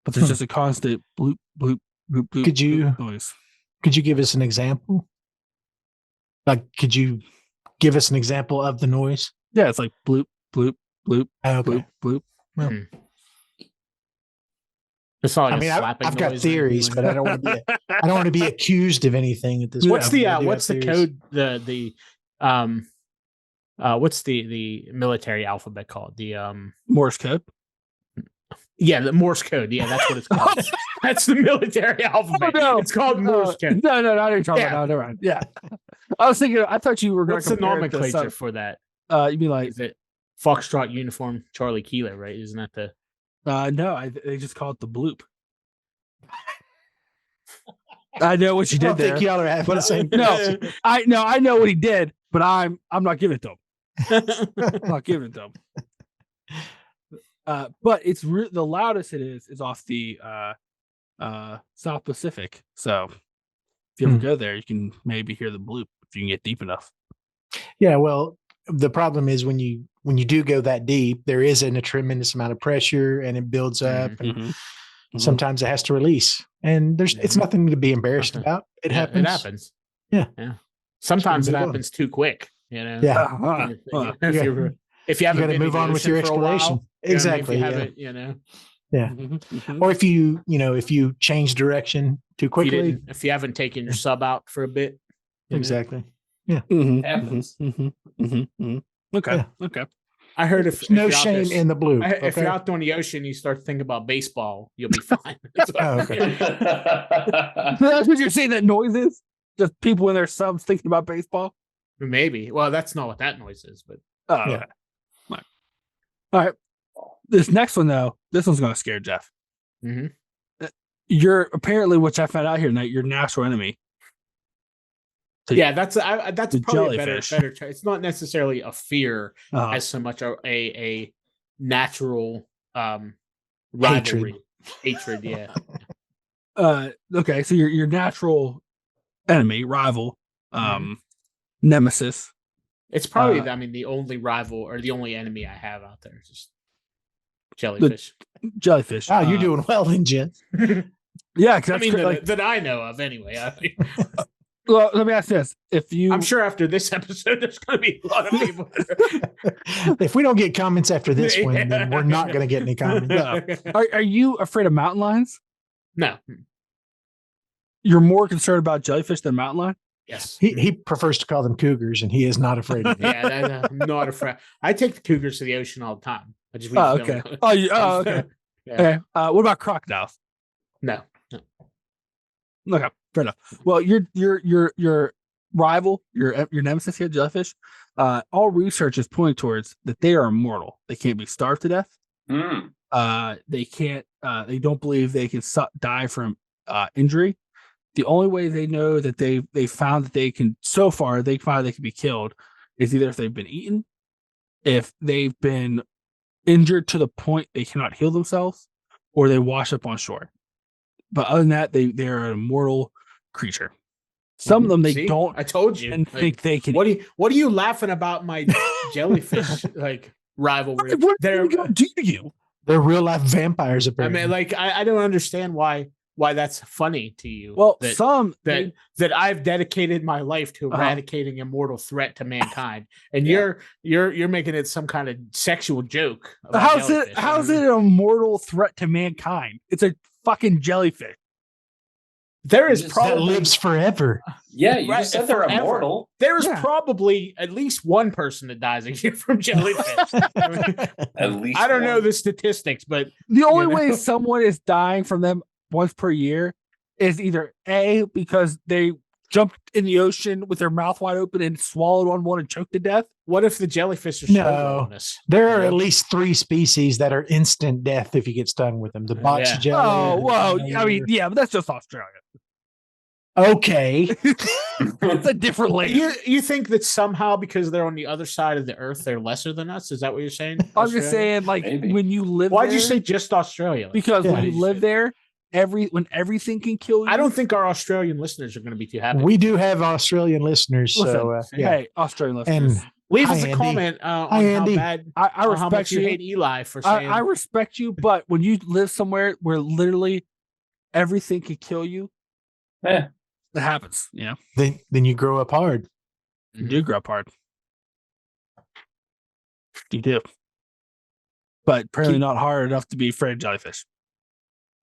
but there's just a constant bloop, bloop, bloop, bloop, Could you- bloop noise. Could you give us an example? Like, could you give us an example of the noise? Yeah, it's like bloop, bloop, bloop, Okay. bloop, bloop. It's not like I a mean, slapping I've got noise or anything theories, like but I don't want to be. I don't want to be accused of anything at this point. What's the I do what's have the theories. code what's the military alphabet called? The Morse code. yeah, the Morse code. Yeah, that's what it's called. That's the military alphabet. no. It's called Morse code. No, not even talking Yeah. about. No, never mind. Yeah, I was thinking. I thought you were going What's to the nomenclature for that? You mean like? Is it Foxtrot Uniform Charlie Kilo, right? Isn't that the No, they just call it the bloop. I know what you I did don't there. think y'all are having the same. No, I know what he did, but I'm not giving it to him. I'm not giving it to him. But it's the loudest it is off the South Pacific. So if you ever go there, you can maybe hear the bloop if you can get deep enough. Yeah, well, the problem is when you do go that deep, there isn't a tremendous amount of pressure, and it builds up, and Mhm. sometimes it has to release. And it's Mhm. nothing to be embarrassed Nothing. about. It Yeah, happens. It happens. Yeah. Yeah. Sometimes it move on. happens too quick. You know. Yeah. If Yeah. you haven't gotta been move in the on with ocean your for a while, exploration. you know, Exactly, If you yeah. haven't, you know, Mhm. Or if you change direction too quickly. if you haven't taken your sub out for a bit. you know. Exactly. Mhm. Happens. Okay. Yeah. Okay. I heard if There's no you're out shame there- in the blue. if you're Okay? out there in the ocean, you start thinking about baseball, you'll be fine. That's what- Oh, okay. That's what you're saying. That noise is just people in their subs thinking about baseball. Maybe. Well, that's not what that noise is, but Oh, Yeah. okay. All right. This next one though, this one's gonna scare Jeff. Mhm. You're apparently, which I found out here tonight, your natural enemy. yeah, that's the probably a jellyfish. better. It's not necessarily a fear Uh, as so much a natural rivalry, hatred. Yeah, okay, so your natural enemy, rival, nemesis. it's probably Uh, I mean the only rival or the only enemy I have out there. Just jellyfish. Jellyfish. Wow, you're doing well then, Jen. Yeah, I mean, that I know of anyway. well, let me ask this: I'm sure after this episode, there's going to be a lot of people. If we don't get comments after this one, then we're not going to get any comments. No. Are you afraid of mountain lions? No. You're more concerned about jellyfish than mountain lion? Yes. He prefers to call them cougars, and he is not afraid of them. Yeah, I'm not afraid. I take the cougars to the ocean all the time. I just Okay. Okay. Yeah. Okay. What about crocodiles? No. Okay, fair enough. Well, your rival, your nemesis here, jellyfish. All research is pointing towards that they are immortal. They can't be starved to death. They can't. They don't believe they can die from injury. The only way they know that they found that they can so far they find they can be killed is either if they've been eaten, if they've been injured to the point they cannot heal themselves, or they wash up on shore. But other than that, they're an immortal creature. Some of them they don't. I told you. And think they can. What are you laughing about my jellyfish rivalry? They're do you? They're real life vampires. Apparently. I mean, I don't understand why that's funny to you. Well, that I've dedicated my life to eradicating immortal threat to mankind, and you're making it some kind of sexual joke. How's it an immortal threat to mankind? It's a fucking jellyfish. There is that lives forever. Yeah, you just said they're immortal. There is probably at least one person that dies a year from jellyfish. At least I don't know the statistics, but the only way someone is dying from them once per year is either A, because they jumped in the ocean with their mouth wide open and swallowed on one and choked to death. What if the jellyfish are no? There are at least 3 species that are instant death if you get stung with them. The box jelly. Oh, well, I mean, yeah, but that's just Australia. Okay. It's a different land. You think that somehow because they're on the other side of the earth, they're lesser than us? Is that what you're saying? I'm just saying, like, Maybe. when you live Why'd there, you say just Australia? Because when you live there, when everything can kill you. I don't think our Australian listeners are going to be too happy. We do have Australian listeners. Listen, so yeah. Hey, Australian listeners. And leave us a comment on how bad I respect how much you hate Eli for saying. I respect you, but when you live somewhere where literally everything can kill you, yeah, it happens. You know. Then you grow up hard. You do grow up hard. You do. But apparently not hard enough to be afraid of jellyfish.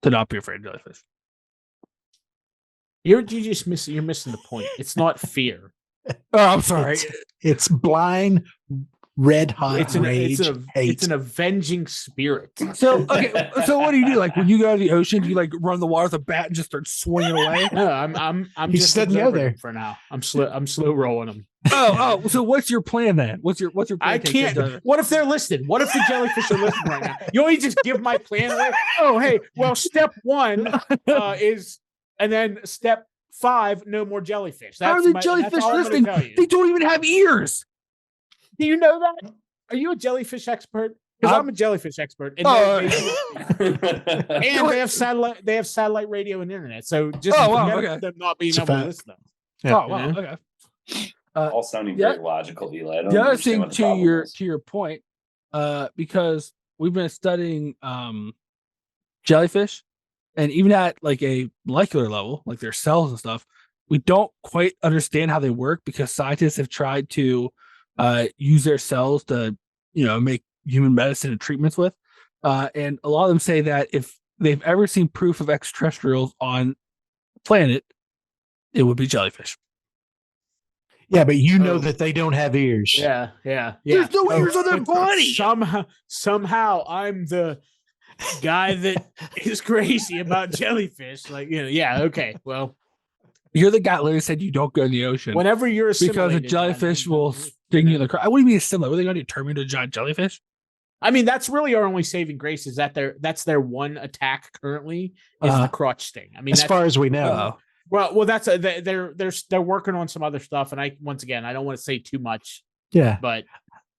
To not be afraid of jellyfish. You're missing the point. It's not fear. Oh, I'm sorry. It's blind, red hot rage. It's an avenging spirit. So okay, so what do you do? Like when you go to the ocean, do you like run the water with a bat and just start swinging away? No, I'm He just doesn't go there for now. I'm slow rolling them. Oh, so what's your plan then? What's your plan? I can't. What if they're listening? What if the jellyfish are listening right now? You only just give my plan away. Oh, hey, well, step 1 is, and then step 5, no more jellyfish. How are the jellyfish listening? They don't even have ears. Do you know that? Are you a jellyfish expert? Because I'm a jellyfish expert. And, and they have satellite. They have satellite radio and internet. So just them not being able to listen. Yeah. Oh wow. Okay. All sounding very logical, Eli. The other thing to your point, because we've been studying jellyfish, and even at like a molecular level, like their cells and stuff, we don't quite understand how they work because scientists have tried to use their cells to, make human medicine and treatments with. And a lot of them say that if they've ever seen proof of extraterrestrials on the planet, it would be jellyfish. Yeah, but that they don't have ears. Yeah. There's no ears on their body. Somehow I'm the guy that is crazy about jellyfish. Like, okay, well. You're the guy that literally said you don't go in the ocean. Whenever you're because a jellyfish will sting you in the crotch. What do you mean similar? What are they going to turn me into a giant jellyfish? I mean, that's really our only saving grace is that that's their one attack currently is the crotch sting. I mean, as far as we know. Well, that's they're working on some other stuff, and I don't want to say too much. Yeah, but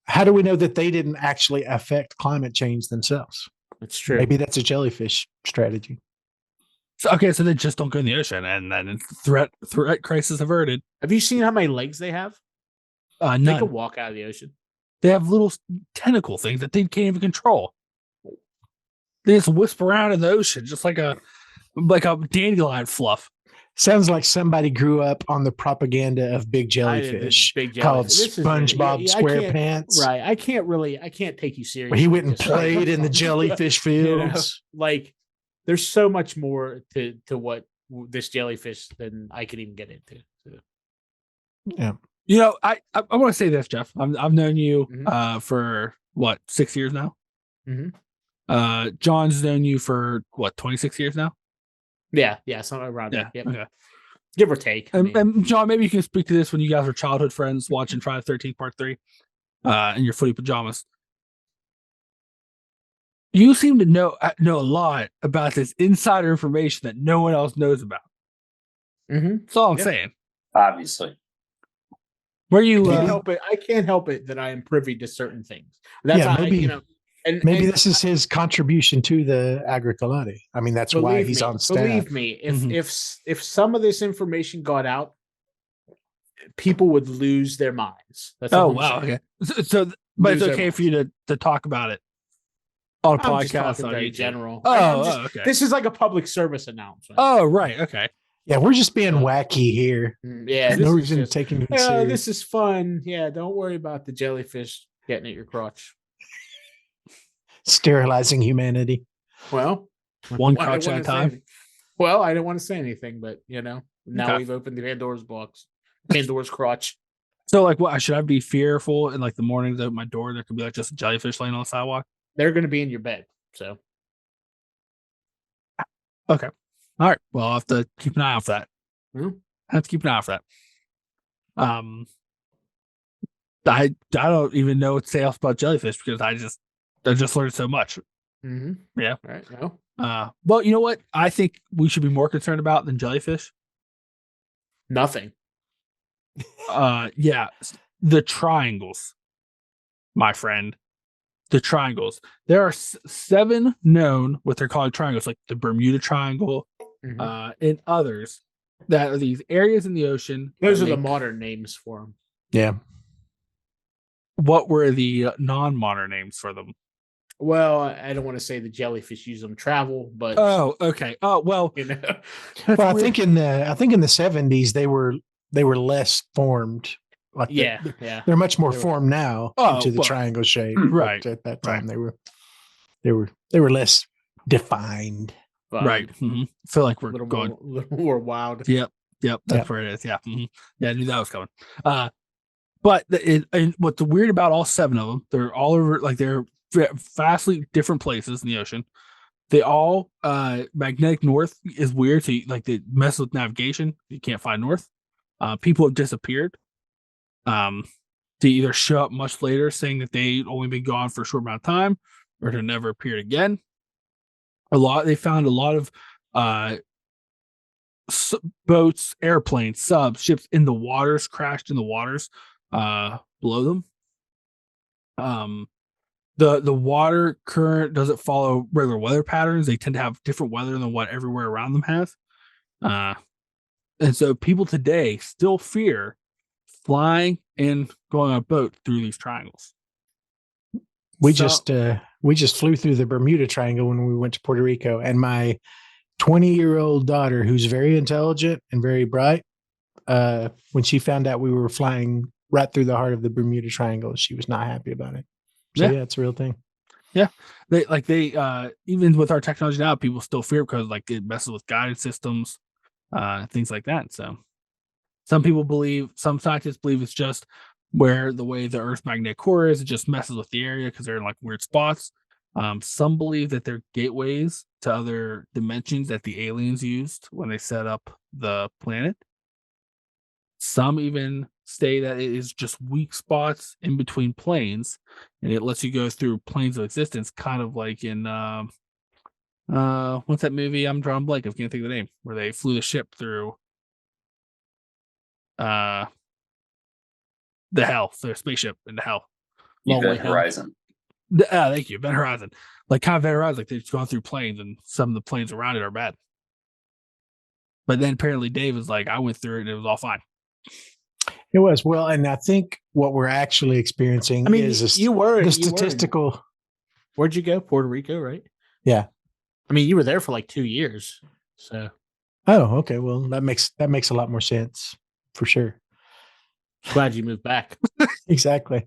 how do we know that they didn't actually affect climate change themselves? That's true. Maybe that's a jellyfish strategy. So they just don't go in the ocean, and then it's threat crisis averted. Have you seen how many legs they have? None. They can walk out of the ocean. They have little tentacle things that they can't even control. They just whisper around in the ocean, just like a dandelion fluff. Sounds like somebody grew up on the propaganda of big jellyfish called SpongeBob SquarePants. Right. I can't take you seriously. Where he went and played in the jellyfish fields. Like, there's so much more to what this jellyfish than I could even get into. So. Yeah. You know, I want to say this, Jeff. I've known you for what, 6 years now? Mm-hmm. John's known you for what, 26 years now? Yeah, something around there. Yep. Okay. Give or take. And John, maybe you can speak to this when you guys were childhood friends watching Friday the 13th Part 3 in your footy pajamas. You seem to know a lot about this insider information that no one else knows about. That's all I'm saying. Obviously. Where you I can't help it that I am privy to certain things. That's maybe maybe this is his contribution to the Agricolati. I mean, that's why he's on staff. Believe me, if some of this information got out, people would lose their minds. That's wow. Okay. So but it's okay for you to talk about it on a podcast on YouTube. General. Okay. This is like a public service announcement. Oh, right. Okay. Yeah, we're just being wacky here. Yeah, no reason to take it serious. This is fun. Yeah, don't worry about the jellyfish getting at your crotch. Sterilizing humanity. Well, one crotch at a time. Well, I didn't want to say anything, but now we've opened the Pandora's box, Pandora's crotch. So, like, what should I be fearful in like the mornings at my door? There could be like just a jellyfish laying on the sidewalk. They're going to be in your bed. So, okay. All right. Well, I'll have to keep an eye out for that. I have to keep an eye out for that. I don't even know what to say else about jellyfish because I just learned so much. Yeah. Right. No. Well, you know what? I think we should be more concerned about than jellyfish. Nothing. Yeah. The triangles, my friend. The triangles. There are 7 known what they're called triangles, like the Bermuda Triangle, and others that are these areas in the ocean. Those are the modern names for them. Yeah. What were the non-modern names for them? Well, I don't want to say the jellyfish use them travel, but okay. Oh well, well, I think in the 70s they were less formed. Like they're much more formed now into the triangle shape. Right. But at that time they were less defined. Right. I feel like we're going a little more wild. Yep. That's where it is. Yeah. Yeah, I knew that was coming. But and what's weird about all 7 of them, they're all over, like they're vastly different places in the ocean. They all magnetic north is weird. So they mess with navigation. You can't find north. People have disappeared. They either show up much later saying that they'd only been gone for a short amount of time or to never appeared again. They found a lot of boats, airplanes, subs, ships in the waters, crashed in the waters below them. The water current doesn't follow regular weather patterns. They tend to have different weather than what everywhere around them has. And so people today still fear flying and going on a boat through these triangles. We just flew through the Bermuda Triangle when we went to Puerto Rico, and my 20-year-old daughter, who's very intelligent and very bright, when she found out we were flying right through the heart of the Bermuda Triangle, she was not happy about it. So yeah, it's a real thing. Yeah. They even with our technology now, people still fear because it messes with guidance systems, things like that. So some scientists believe it's just where the way the Earth's magnetic core is, it just messes with the area because they're in weird spots. Some believe that they're gateways to other dimensions that the aliens used when they set up the planet. Some even say that it is just weak spots in between planes, and it lets you go through planes of existence, kind of like in what's that movie? I'm drawing blank. I can't think of the name. Where they flew the ship through the hell, their spaceship into hell. Event Horizon. Thank you, Event Horizon. Kind of Event Horizon, they've gone through planes, and some of the planes around it are bad. But then apparently Dave is I went through it and it was all fine. It was. Well, and I think what we're actually experiencing is the statistical. Where'd you go? Puerto Rico, right? Yeah. I mean, you were there for like 2 years, so Oh, okay. Well, that makes a lot more sense for sure. glad you moved back. Exactly.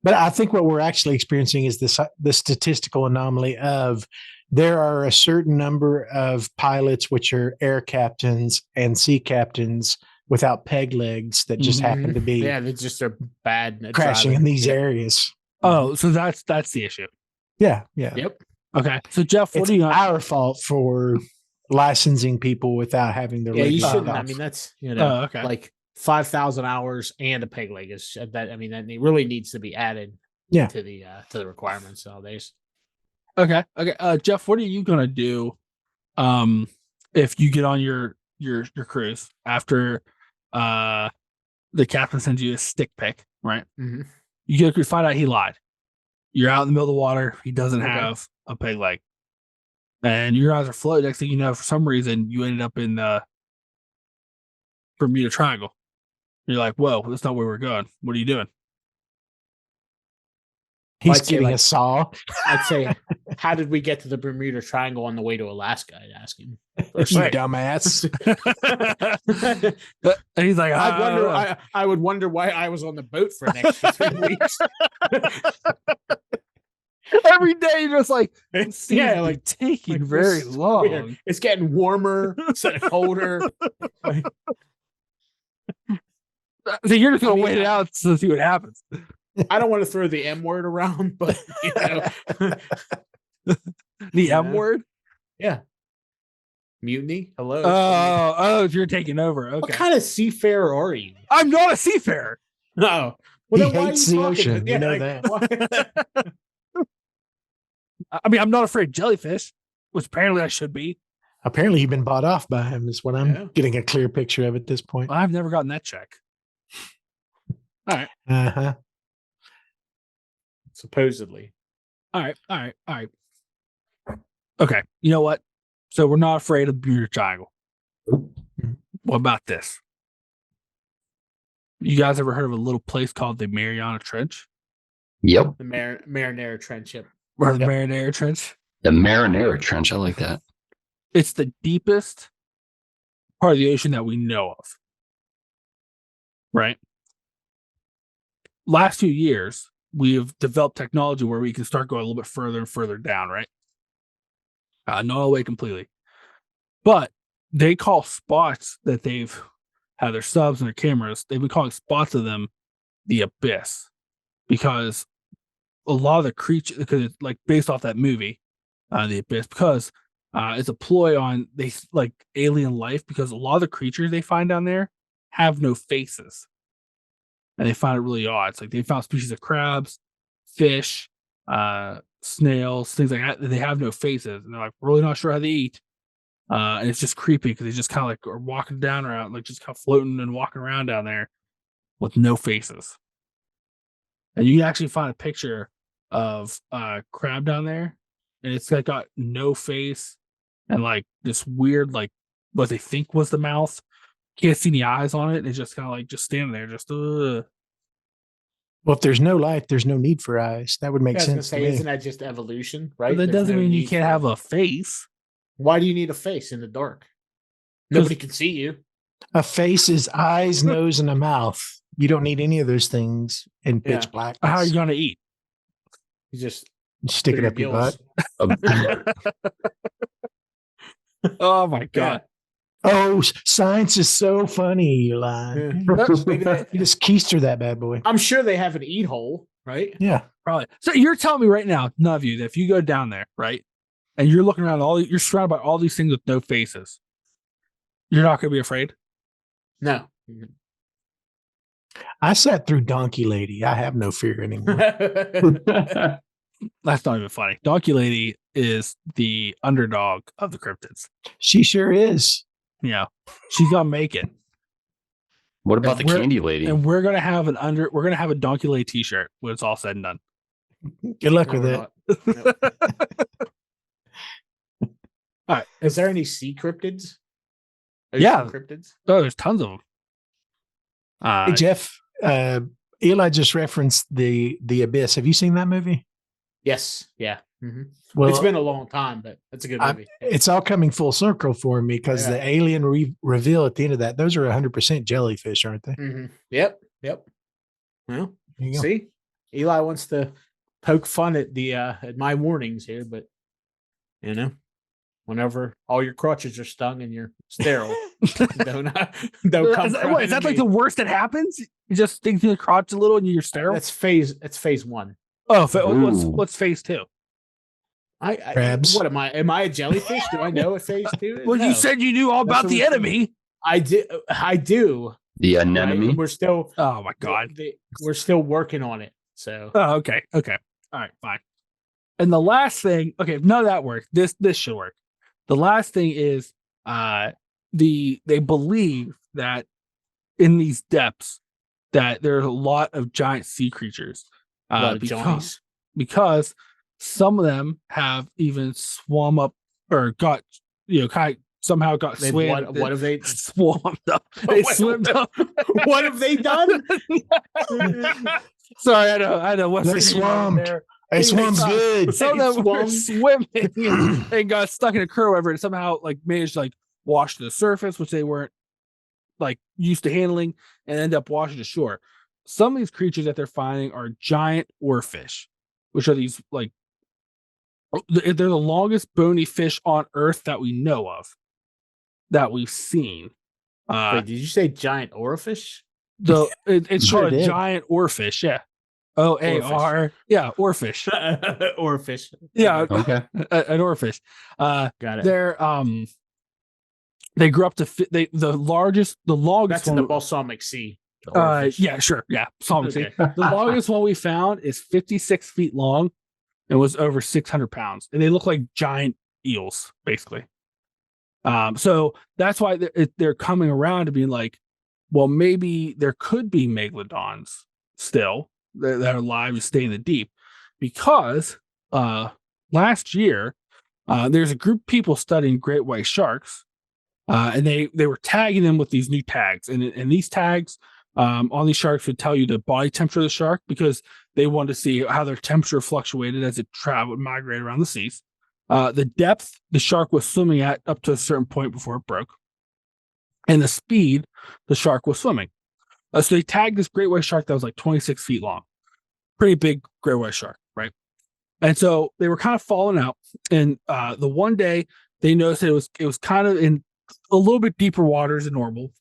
But I think what we're actually experiencing is the statistical anomaly of there are a certain number of pilots, which are air captains and sea captains without peg legs, that just happen to be Yeah, they just are bad at crashing driving. in these areas. Oh, so that's the issue. Yeah, yeah. Yep. Okay. So Jeff, what It's do you got? our fault for licensing people without having their Yeah, leg you lopped shouldn't. I off. mean, that's Okay. like 5,000 hours and a peg leg is that. I mean, that really needs to be added. Yeah. To the requirements nowadays. Okay. Jeff, what are you gonna do? If you get on your cruise after, the captain sends you a stick pic, right? Mm-hmm. You find out he lied. You're out in the middle of the water. He doesn't Okay. have a peg leg, and your eyes are floating. Next thing you know, for some reason, you ended up in the Bermuda Triangle. You're like, "Whoa, that's not where we're going. What are you doing?" He's I'd say, getting like- a saw. I'd say, how did we get to the Bermuda Triangle on the way to Alaska? I'd ask him. You First thing. dumbass. And he's like, I'd wonder. I would wonder why I was on the boat for an extra 3 weeks. every day you're just like, Yeah, like taking like, very this is long. weird. It's getting warmer instead of colder. Like, So you're just gonna I mean, wait it out to see what happens. I don't want to throw the M word around, but The M Yeah. word. yeah, mutiny. Hello. Oh, you're taking over. What Okay. kind of seafarer are you? I'm not a seafarer. No. He then why are hates you the talking? ocean. We know that. I mean, I'm not afraid of jellyfish, which apparently I should be. Apparently, you've been bought off by him, is what I'm Yeah. getting a clear picture of at this point. I've never gotten that check. All right. Uh-huh. Supposedly. All right. Okay. You know what? So we're not afraid of the Bermuda Triangle. What about this? You guys ever heard of a little place called the Mariana Trench? Yep. The Marinara Trench. Yep. Or the Yep. Marinara Trench? The Marinara Trench. I like that. It's the deepest part of the ocean that we know of. Right? Last few years, we've developed technology where we can start going a little bit further and further down, right? Not all the way completely. But they call spots that they've had their subs and their cameras, they've been calling spots of them the abyss. Because a lot of the creatures, because it's like based off that movie, The Abyss, because it's a ploy on they like alien life, because a lot of the creatures they find down there have no faces. And they find it really odd. It's like they found species of crabs, fish, snails, things like that. They have no faces, and they're like, we're really not sure how they eat. And it's just creepy because they just kind of like are walking down around, like just kind of floating and walking around down there with no faces. And you can actually find a picture of crab down there, and it's like got no face and like this weird, like what they think was the mouth. Can't see any eyes on it. It's just kind of like just standing there, just Well, if there's no light, there's no need for eyes. That would make I was gonna sense to say, me. isn't that just evolution, right? But that There's doesn't no mean you need can't for- have a face. Why do you need a face in the dark? Nobody can see you. A face is eyes, nose, and a mouth. You don't need any of those things in pitch Yeah. black. How are you gonna eat? You just Stick put it up your gills. butt. Oh my god! Oh, science is so funny, Eli. Yeah. You just keister that bad boy. I'm sure they have an eat hole, right? Yeah. Probably. So you're telling me right now, none of you, that if you go down there, right, and you're looking around you're surrounded by all these things with no faces, you're not gonna be afraid? No. I sat through Donkey Lady. I have no fear anymore. That's not even funny. Donkey Lady is the underdog of the cryptids. She sure is. Yeah, she's gonna make it, What about And the we're- candy lady? and we're gonna have we're gonna have a Donkey Lady T-shirt when it's all said and done. Good luck No, with we're it. not. No. All right. Is there any sea cryptids? Yeah. Ocean cryptids. Oh, there's tons of them. Hey, Jeff, Eli just referenced the Abyss. Have you seen that movie? Yes. Yeah. Well, It's been a long time, but that's a good movie. it's all coming full circle for me because the alien reveal at the end of that, those are 100% jellyfish, aren't they? Yep. Well, There you go. see, Eli wants to poke fun at the at my warnings here, but whenever all your crotches are stung and you're sterile, don't come. Is that like the worst that happens? You just sting through the crotch a little and you're sterile. That's phase one. Oh, what's phase two? Crabs. What am I? Am I a jellyfish? Do I know what phase two is? Well, you said you knew all about the enemy. I do. The anemone. Right? We're still. Oh my god. We're still working on it. So. Oh, okay. All right, fine. And the last thing, okay, none of that works. This should work. The last thing is, they believe that in these depths that there's a lot of giant sea creatures. Because some of them have even swum up or got somehow got swam. What have they swarmed up? They swimmed up. What have they done? Sorry, I know. They swam. They swam good. Some of them were swimming and got stuck in a curl over and somehow managed to wash to the surface, which they weren't used to handling, and end up washing ashore. Some of these creatures that they're finding are giant oarfish, which are these they're the longest bony fish on Earth that we know of, that we've seen. Wait, did you say giant oarfish? It's called a giant oarfish. Yeah. OAR. Yeah, oarfish. Oarfish. Yeah. Okay. An oarfish. Got it. They're they grew up to the longest. That's in the Balsamic Sea. Yeah, sure. Yeah, Balsamic Sea. The longest one we found is 56 feet long and was over 600 pounds, and they look like giant eels, basically. So that's why they're coming around to being like, well, maybe there could be megalodons still that are alive and stay in the deep, because last year there's a group of people studying great white sharks, and they were tagging them with these new tags, and these tags on these sharks would tell you the body temperature of the shark, because they wanted to see how their temperature fluctuated as it would migrate around the seas. The depth the shark was swimming at up to a certain point before it broke, and the speed the shark was swimming. So they tagged this great white shark that was 26 feet long. Pretty big great white shark, right? And so they were kind of falling out. And the one day they noticed it was kind of in a little bit deeper waters than normal,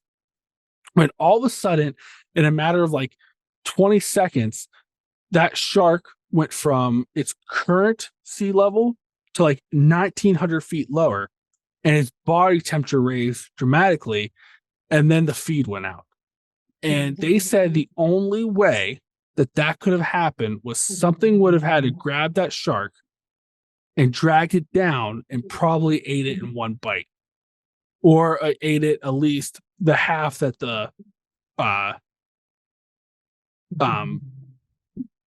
when all of a sudden, in a matter of 20 seconds, that shark went from its current sea level to 1,900 feet lower, and its body temperature raised dramatically, and then the feed went out. And they said the only way that could have happened was something would have had to grab that shark and drag it down and probably ate it in one bite, or ate it at least the half that the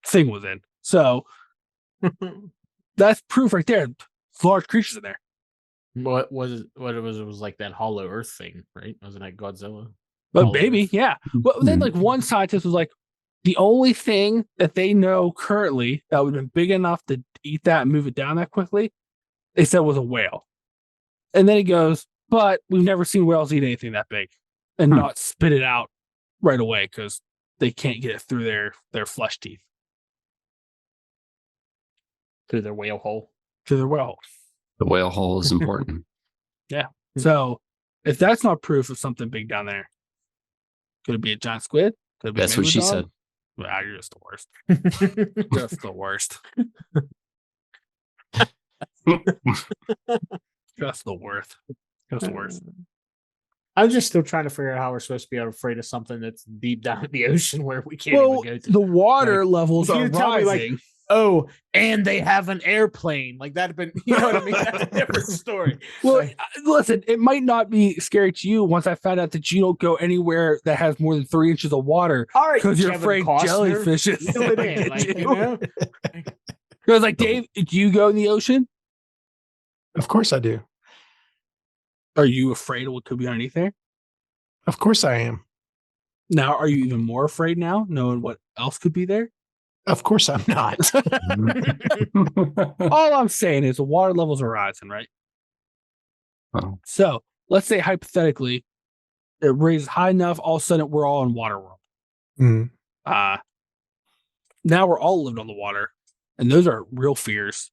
thing was in. So that's proof right there. Large creatures in there. What was it? It was like that Hollow Earth thing, right? Wasn't that Godzilla? But maybe, yeah. Well, then one scientist was like, the only thing that they know currently that would have been big enough to eat that and move it down that quickly, they said was a whale. And then he goes, but we've never seen whales eat anything that big and not spit it out right away, because they can't get it through their flesh teeth. Through their whale hole. To their whale hole. The whale hole is important. Yeah. So if that's not proof of something big down there, could it be a giant squid? Could it be That's what she said. Wow, you're just the worst. Just the worst. Just the worst. Just the worst. I'm just still trying to figure out how we're supposed to be afraid of something that's deep down in the ocean where we can't even go to. The water levels are rising. Oh, and they have an airplane. That'd been, you know what I mean? That's a different story. Well, listen, it might not be scary to you once I found out that you don't go anywhere that has more than 3 inches of water. All right, because you're afraid jellyfish is Because Dave, do you go in the ocean? Of course I do. Are you afraid of what could be underneath there? Of course I am. Now, are you even more afraid now, knowing what else could be there? Of course I'm not. All I'm saying is the water levels are rising, right? Oh. So let's say hypothetically, it raises high enough, all of a sudden we're all in water world. Mm. Now we're all living on the water, and those are real fears.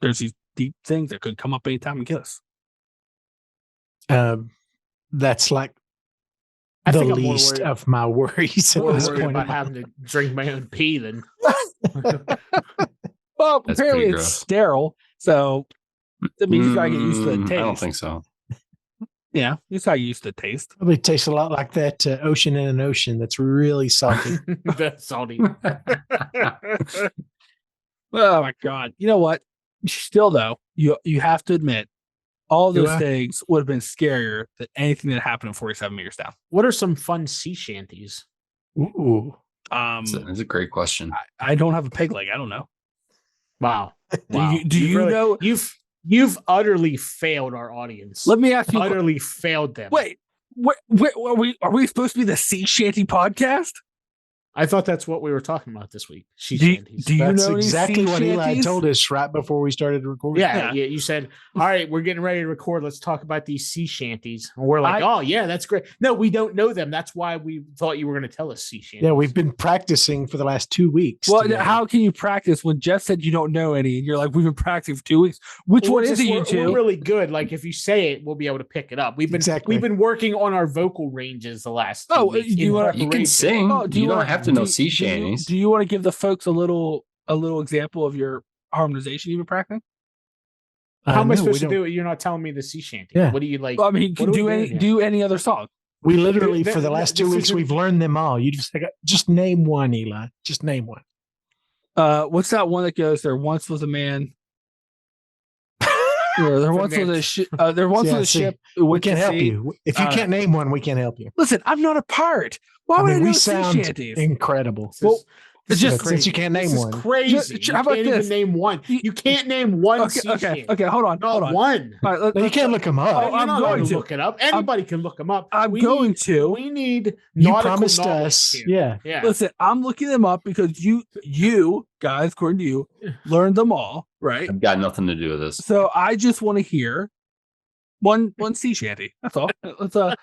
There's these deep things that could come up anytime and kill us. That's like I the think I'm more least worried- of my worries at More this worried point. about having to drink my own pee than Well, That's apparently pretty it's gross. sterile, so that means you gotta get used to the taste. I don't think so. Yeah, you just gotta get used to the taste. Probably tastes a lot like that ocean in an ocean that's really salty. that's salty. Oh my god! You know what? Still though, you have to admit, all Do those I? things would have been scarier than anything that happened in 47 meters down. What are some fun sea shanties? Ooh. That's a great question. I don't have a peg leg. I don't know. Wow. Do Wow. you know? You've utterly failed our audience. Let me ask you. Utterly failed them. Wait, are we supposed to be the sea shanty podcast? I thought that's what we were talking about this week. Sea Do you- shanties. do you That's know any exactly sea what Eli shanties? told us right before we started recording. Yeah, you said, all right, we're getting ready to record. Let's talk about these sea shanties. And we're like, oh, yeah, that's great. No, we don't know them. That's why we thought you were going to tell us sea shanties. Yeah, we've been practicing for the last 2 weeks. Well, together. how can you practice when Jeff said you don't know any, and you're like, we've been practicing for 2 weeks? Which Well, one we're is it, you we're two? really good. Like if you say it, we'll be able to pick it up. We've been working on our vocal ranges the last 2 weeks. do you wanna- You can preparation. sing. Oh, you don't have to know sea Do shanties. you want to give the folks a little example of your harmonization you've been practicing? How am I no, we supposed to don't- do it? You're not telling me the sea shanty. Yeah. What do you like? Well, I mean, what are we doing here? do any other song. We literally, Th- for the th- last this 2 weeks, isn't- we've learned them all. You just name one, Eli. Just name one. What's that one that goes? There once was a man. There once was a ship. There once Yeah, was a see, ship. We can't help you. If you Uh, can't name one, we can't help you. Listen, I'm not a pirate. Why would I know we sea sound shanties? incredible. Well, it's just But since you can't name This is one. crazy. How about you can't this? even name one. You can't name one sea shanty. Okay. Hold on. Not one. All right, No, you can't look them Oh, up. You're I'm not going allowed to. look it up. Anybody can look them up. I'm going to. We need You nautical promised knowledge us. here. Yeah. Yeah. Listen, I'm looking them up because you guys, according to you, learned them all, right? I've got nothing to do with this. So I just want to hear one sea shanty. That's all. Let's let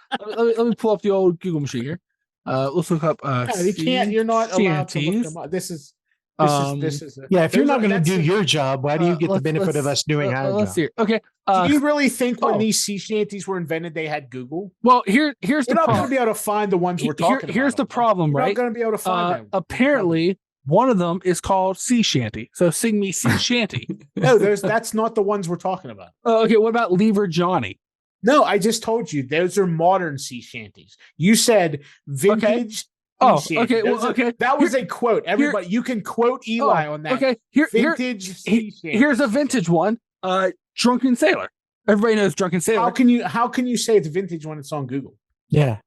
me pull up the old Google machine here. Let's look up. Yeah, you can't. You're not allowed to look shanties. them up. This is. Yeah. If you're not going to that's do a- your job, why do you get the let's- benefit of let's- us doing our let's job? see. Okay. Do you really think when oh. these sea shanties were invented, they had Google? Well, here's You're the not going to problem. be able to find the ones we're talking Here's the about. problem, You're right? not going to be able to find them. Apparently, one of them is called sea shanty. So sing me sea shanty. No, that's not the ones we're talking about. Okay. What about Lever Johnny? No, I just told you those are modern sea shanties. You said vintage. Oh, sea shanty. okay. Well, Those are- okay. That was a quote. Everybody, you can quote Eli on that. Okay. Here, Vintage sea shanty. here's a vintage one. Drunken Sailor. Everybody knows Drunken Sailor. How can you say it's vintage when it's on Google? Yeah.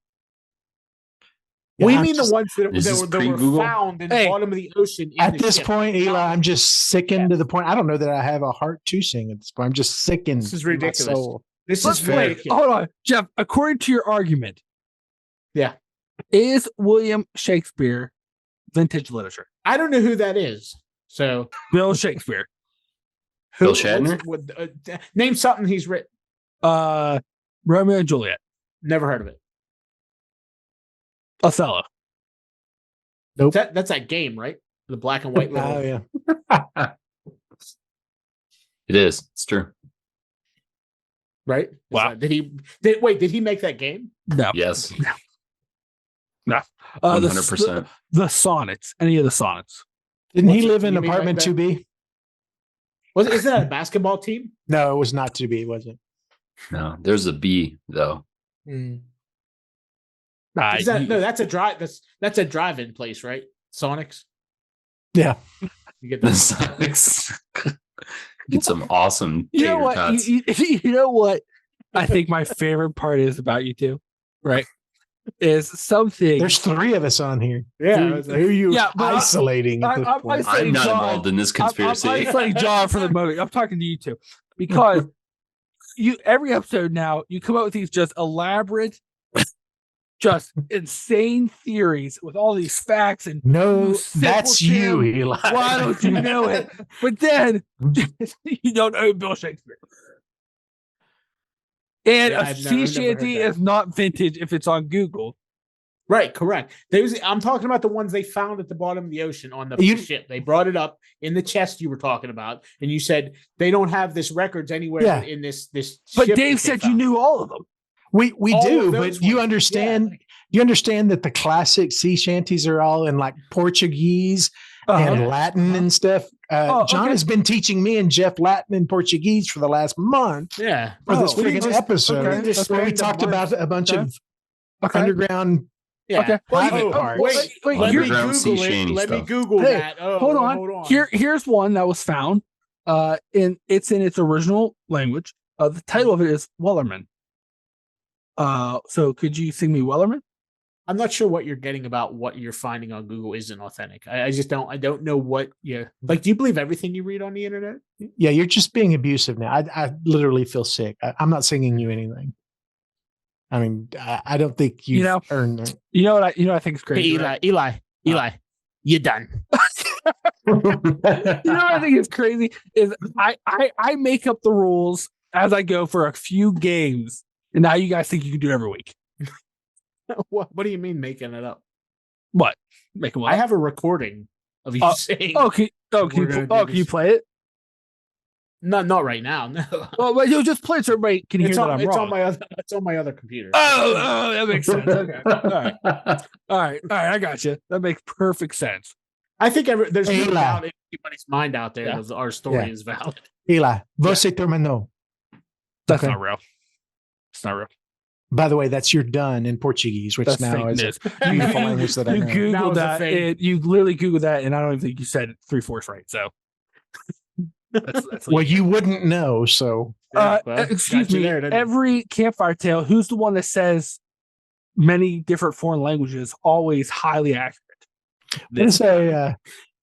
We I'm mean just- the ones that Is this were pre-Google? found in Hey, the bottom of the ocean. In At the this ship. point, Eli, I'm just sickened to the point. I don't know that I have a heart to sing at this point. I'm just sickened. This is in my ridiculous. soul. This Let's is fair. ridiculous. Hold on, Jeff. According to your argument, Yeah. is William Shakespeare vintage literature? I don't know who that is. So Bill Shakespeare. Bill Shatner? Name something he's written. Romeo and Juliet. Never heard of it. Othello. Nope. That's that game, right? The black and white little. Oh, yeah. It is. It's true. Right? Wow. Did he make that game? No. Yes. The 100%. the sonnets. Any of the sonnets. Didn't he What's it- live in you mean apartment like that? 2B? Isn't that a basketball team? No, it was not 2B, was it? No, there's a B though. That's a drive. That's a drive-in place, right? Sonics. Yeah. You get The that. Sonics. Get some awesome You know tater what? tots. You know what? I think my favorite part is about you two, right? Is something. There's 3 of us on here. Yeah. Who are you Yeah, but isolating at this I'm point? isolating I'm not John. involved in this conspiracy. I'm isolating John for the moment. I'm talking to you two because you every episode now you come up with these just elaborate just insane theories with all these facts and No, you that's you, simpleton. Eli. Why don't you know it? But then you don't know Bill Shakespeare. And Yeah, a I've sea never heard shanty that. is not vintage if it's on Google. Right, correct. I'm talking about the ones they found at the bottom of the ocean on the You- ship. They brought it up in the chest you were talking about, and you said they don't have this records anywhere Yeah. but in this. But ship Dave that they said you found. knew all of them. We All do, of but those you ones. understand. You understand that the classic sea shanties are all in like Portuguese and Yeah. Latin and stuff. John okay. has been teaching me and Jeff Latin and Portuguese for the last month Yeah. for this Oh, we didn't friggin' just- episode we didn't just where we spend a talked month- about a bunch Okay. of Okay. underground. Yeah. Okay. Well, private parts. wait. wait, Let me Underground sea Google it. shanty Let me stuff. Google Hey, that. Oh, hold on. Hold on. Here's one that was found. It's in its original language. The title of it is Wellerman. So could you sing me Wellerman? I'm not sure what you're getting about what you're finding on Google isn't authentic. I just don't. I don't know what you like. Do you believe everything you read on the internet? Yeah, you're just being abusive now. I literally feel sick. I'm not singing you anything. I mean, I don't think you've earned it. You know what I think is Hey, crazy. Eli, you done? You know what I think is crazy is I make up the rules as I go for a few games, and now you guys think you can do it every week. What do you mean making it up? What? Make them up. I have a recording of you saying. Can you play it? Not right now. No. Well, you'll just play it so everybody can hear It's that on, I'm it's wrong. on my other. It's on my other computer. Oh, that makes sense. Okay. All right. I got you. That makes perfect sense. I think there's no Eli. doubt in anybody's mind out there Yeah. that our story Yeah. is valid. Eli, você terminou. That's Okay. not real. It's not real. By the way, that's your done in Portuguese, which That's now fake is news. a beautiful language that I You know. That Googled was a that. fake. You literally Googled that, and I don't even think you said 3/4 right. So that's what Well, you wouldn't know, so Yeah, well, excuse got you me. there, didn't it? Every campfire tale, who's the one that says many different foreign languages always highly accurate?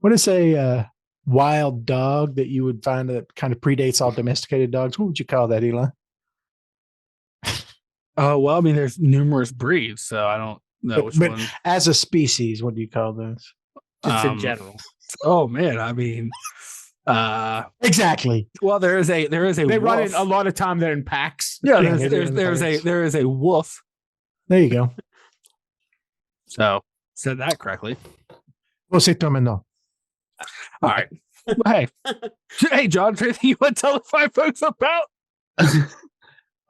what is a wild dog that you would find that kind of predates all domesticated dogs? What would you call that, Eli? Oh, well, I mean, there's numerous breeds, so I don't know which But one. as a species, what do you call those? Just in general. Oh man, I mean, Exactly. well, there is a They wolf. run in a lot of time. They're in packs. Yeah, Yeah, they do in there packs. is a wolf. There you go. So said that correctly. Você terminou. All right. Well, hey, John, is there anything you want to tell the fine folks about?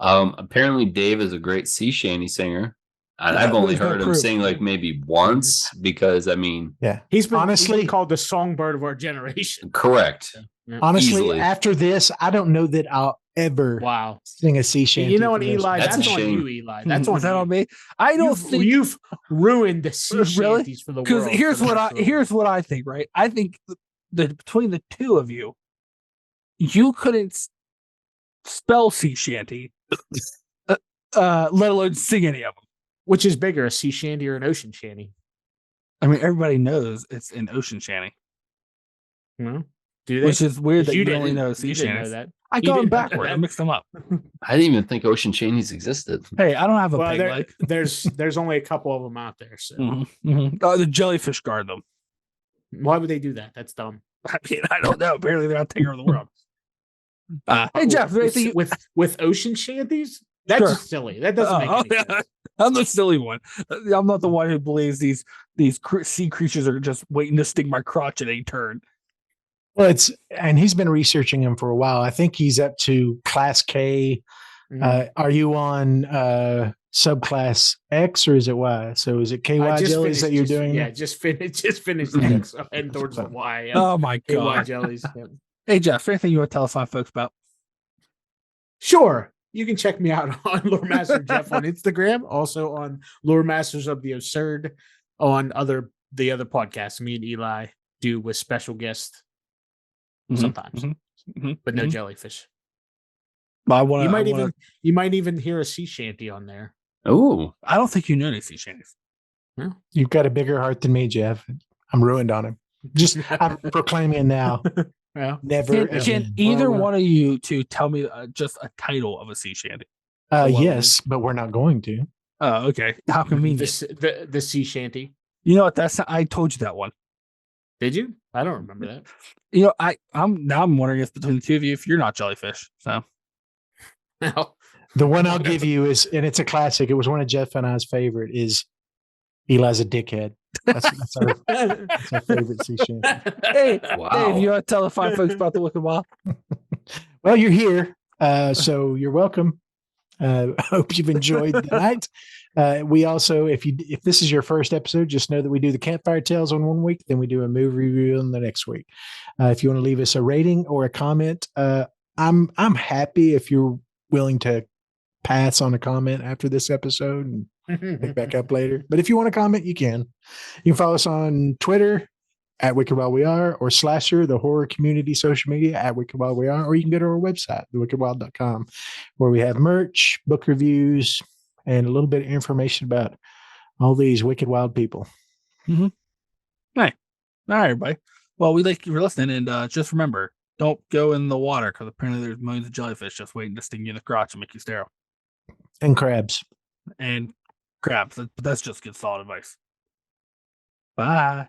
Apparently Dave is a great sea shanty singer. And Yeah, I've only there's no heard him proof. sing like maybe once because I mean, Yeah. He's been Honestly- called the songbird of our generation. correct. Honestly, Easily. after this, I don't know that I'll ever Wow. sing a sea shanty. You know what, for the rest Eli? of That's That's a on shame. you, Eli. That's on Is that you. on me? I don't think You've ruined the sea Really? shanties for the world. because here's for the what rest of the world. here's what I think. Right, I think between the two of you, you couldn't spell sea shanty, let alone sing any of them. Which is bigger, a sea shanty or an ocean shanty? I mean, everybody knows it's an ocean shanty, No? Do they? which is weird 'Cause that you only didn't- know you sea didn't know shanties. that. I You got them didn't know backward. I that. mixed them up. I didn't even think ocean shanties existed. Hey, I don't have a Well, peg leg. there's only a couple of them out there. So Oh, the jellyfish guard them. why would they do that? That's dumb. I mean, I don't know. Apparently, they're not taking over the world. Hey, Jeff, is there anything you- with ocean shanties? That's Sure. just silly. That doesn't make any yeah. sense. I'm the silly one. I'm not the one who believes these sea creatures are just waiting to sting my crotch at any turn. Well, and he's been researching them for a while. I think he's up to class K. Are you on subclass X or is it Y? So is it KY I just jellies that you're doing? Yeah, just finished X and towards the Y. Yeah. Oh my KY god! jellies. Yeah. Hey Jeff, is there anything you want to tell us fine folks about? Sure. You can check me out on Lore Master Jeff on Instagram, also on Lore Masters of the Absurd on the other podcasts me and Eli do with special guests sometimes, but no jellyfish. I want You might even hear a sea shanty on there. Oh, I don't think you know any sea shanties. You've got a bigger heart than me, Jeff. I'm ruined on him. I'm proclaiming it now. Yeah. Never Can again. either Well, one of you to tell me just a title of a sea shanty? Yes, but we're not going to. Oh, okay. How convenient. The sea shanty. You know what? I told you that one. Did you? I don't remember that. You know, I'm wondering if between the two of you, if you're not jellyfish. So No. The one I'll give you is, and it's a classic. It was one of Jeff and I's favorite. Is Eli's a dickhead. That's our favorite sea shanty. hey, Wow. Dave, you want to tell the fine folks about the Wicked Wild? Well, you're here, so you're welcome. I hope you've enjoyed the night. We also, if this is your first episode, just know that we do the Campfire Tales on one week, then we do a movie review on the next week. If you want to leave us a rating or a comment, I'm happy if you're willing to pass on a comment after this episode and pick back up later. But if you want to comment, you can. You can follow us on Twitter at Wicked Wild We Are, or Slasher, the horror community social media at Wicked Wild We Are, or you can go to our website, thewickedwild.com, where we have merch, book reviews, and a little bit of information about all these wicked wild people. Mm-hmm. Hey. All right, everybody. Well, we like you for listening, and just remember, don't go in the water because apparently there's millions of jellyfish just waiting to sting you in the crotch and make you sterile. And crabs. And crabs, but that's just good solid advice. Bye.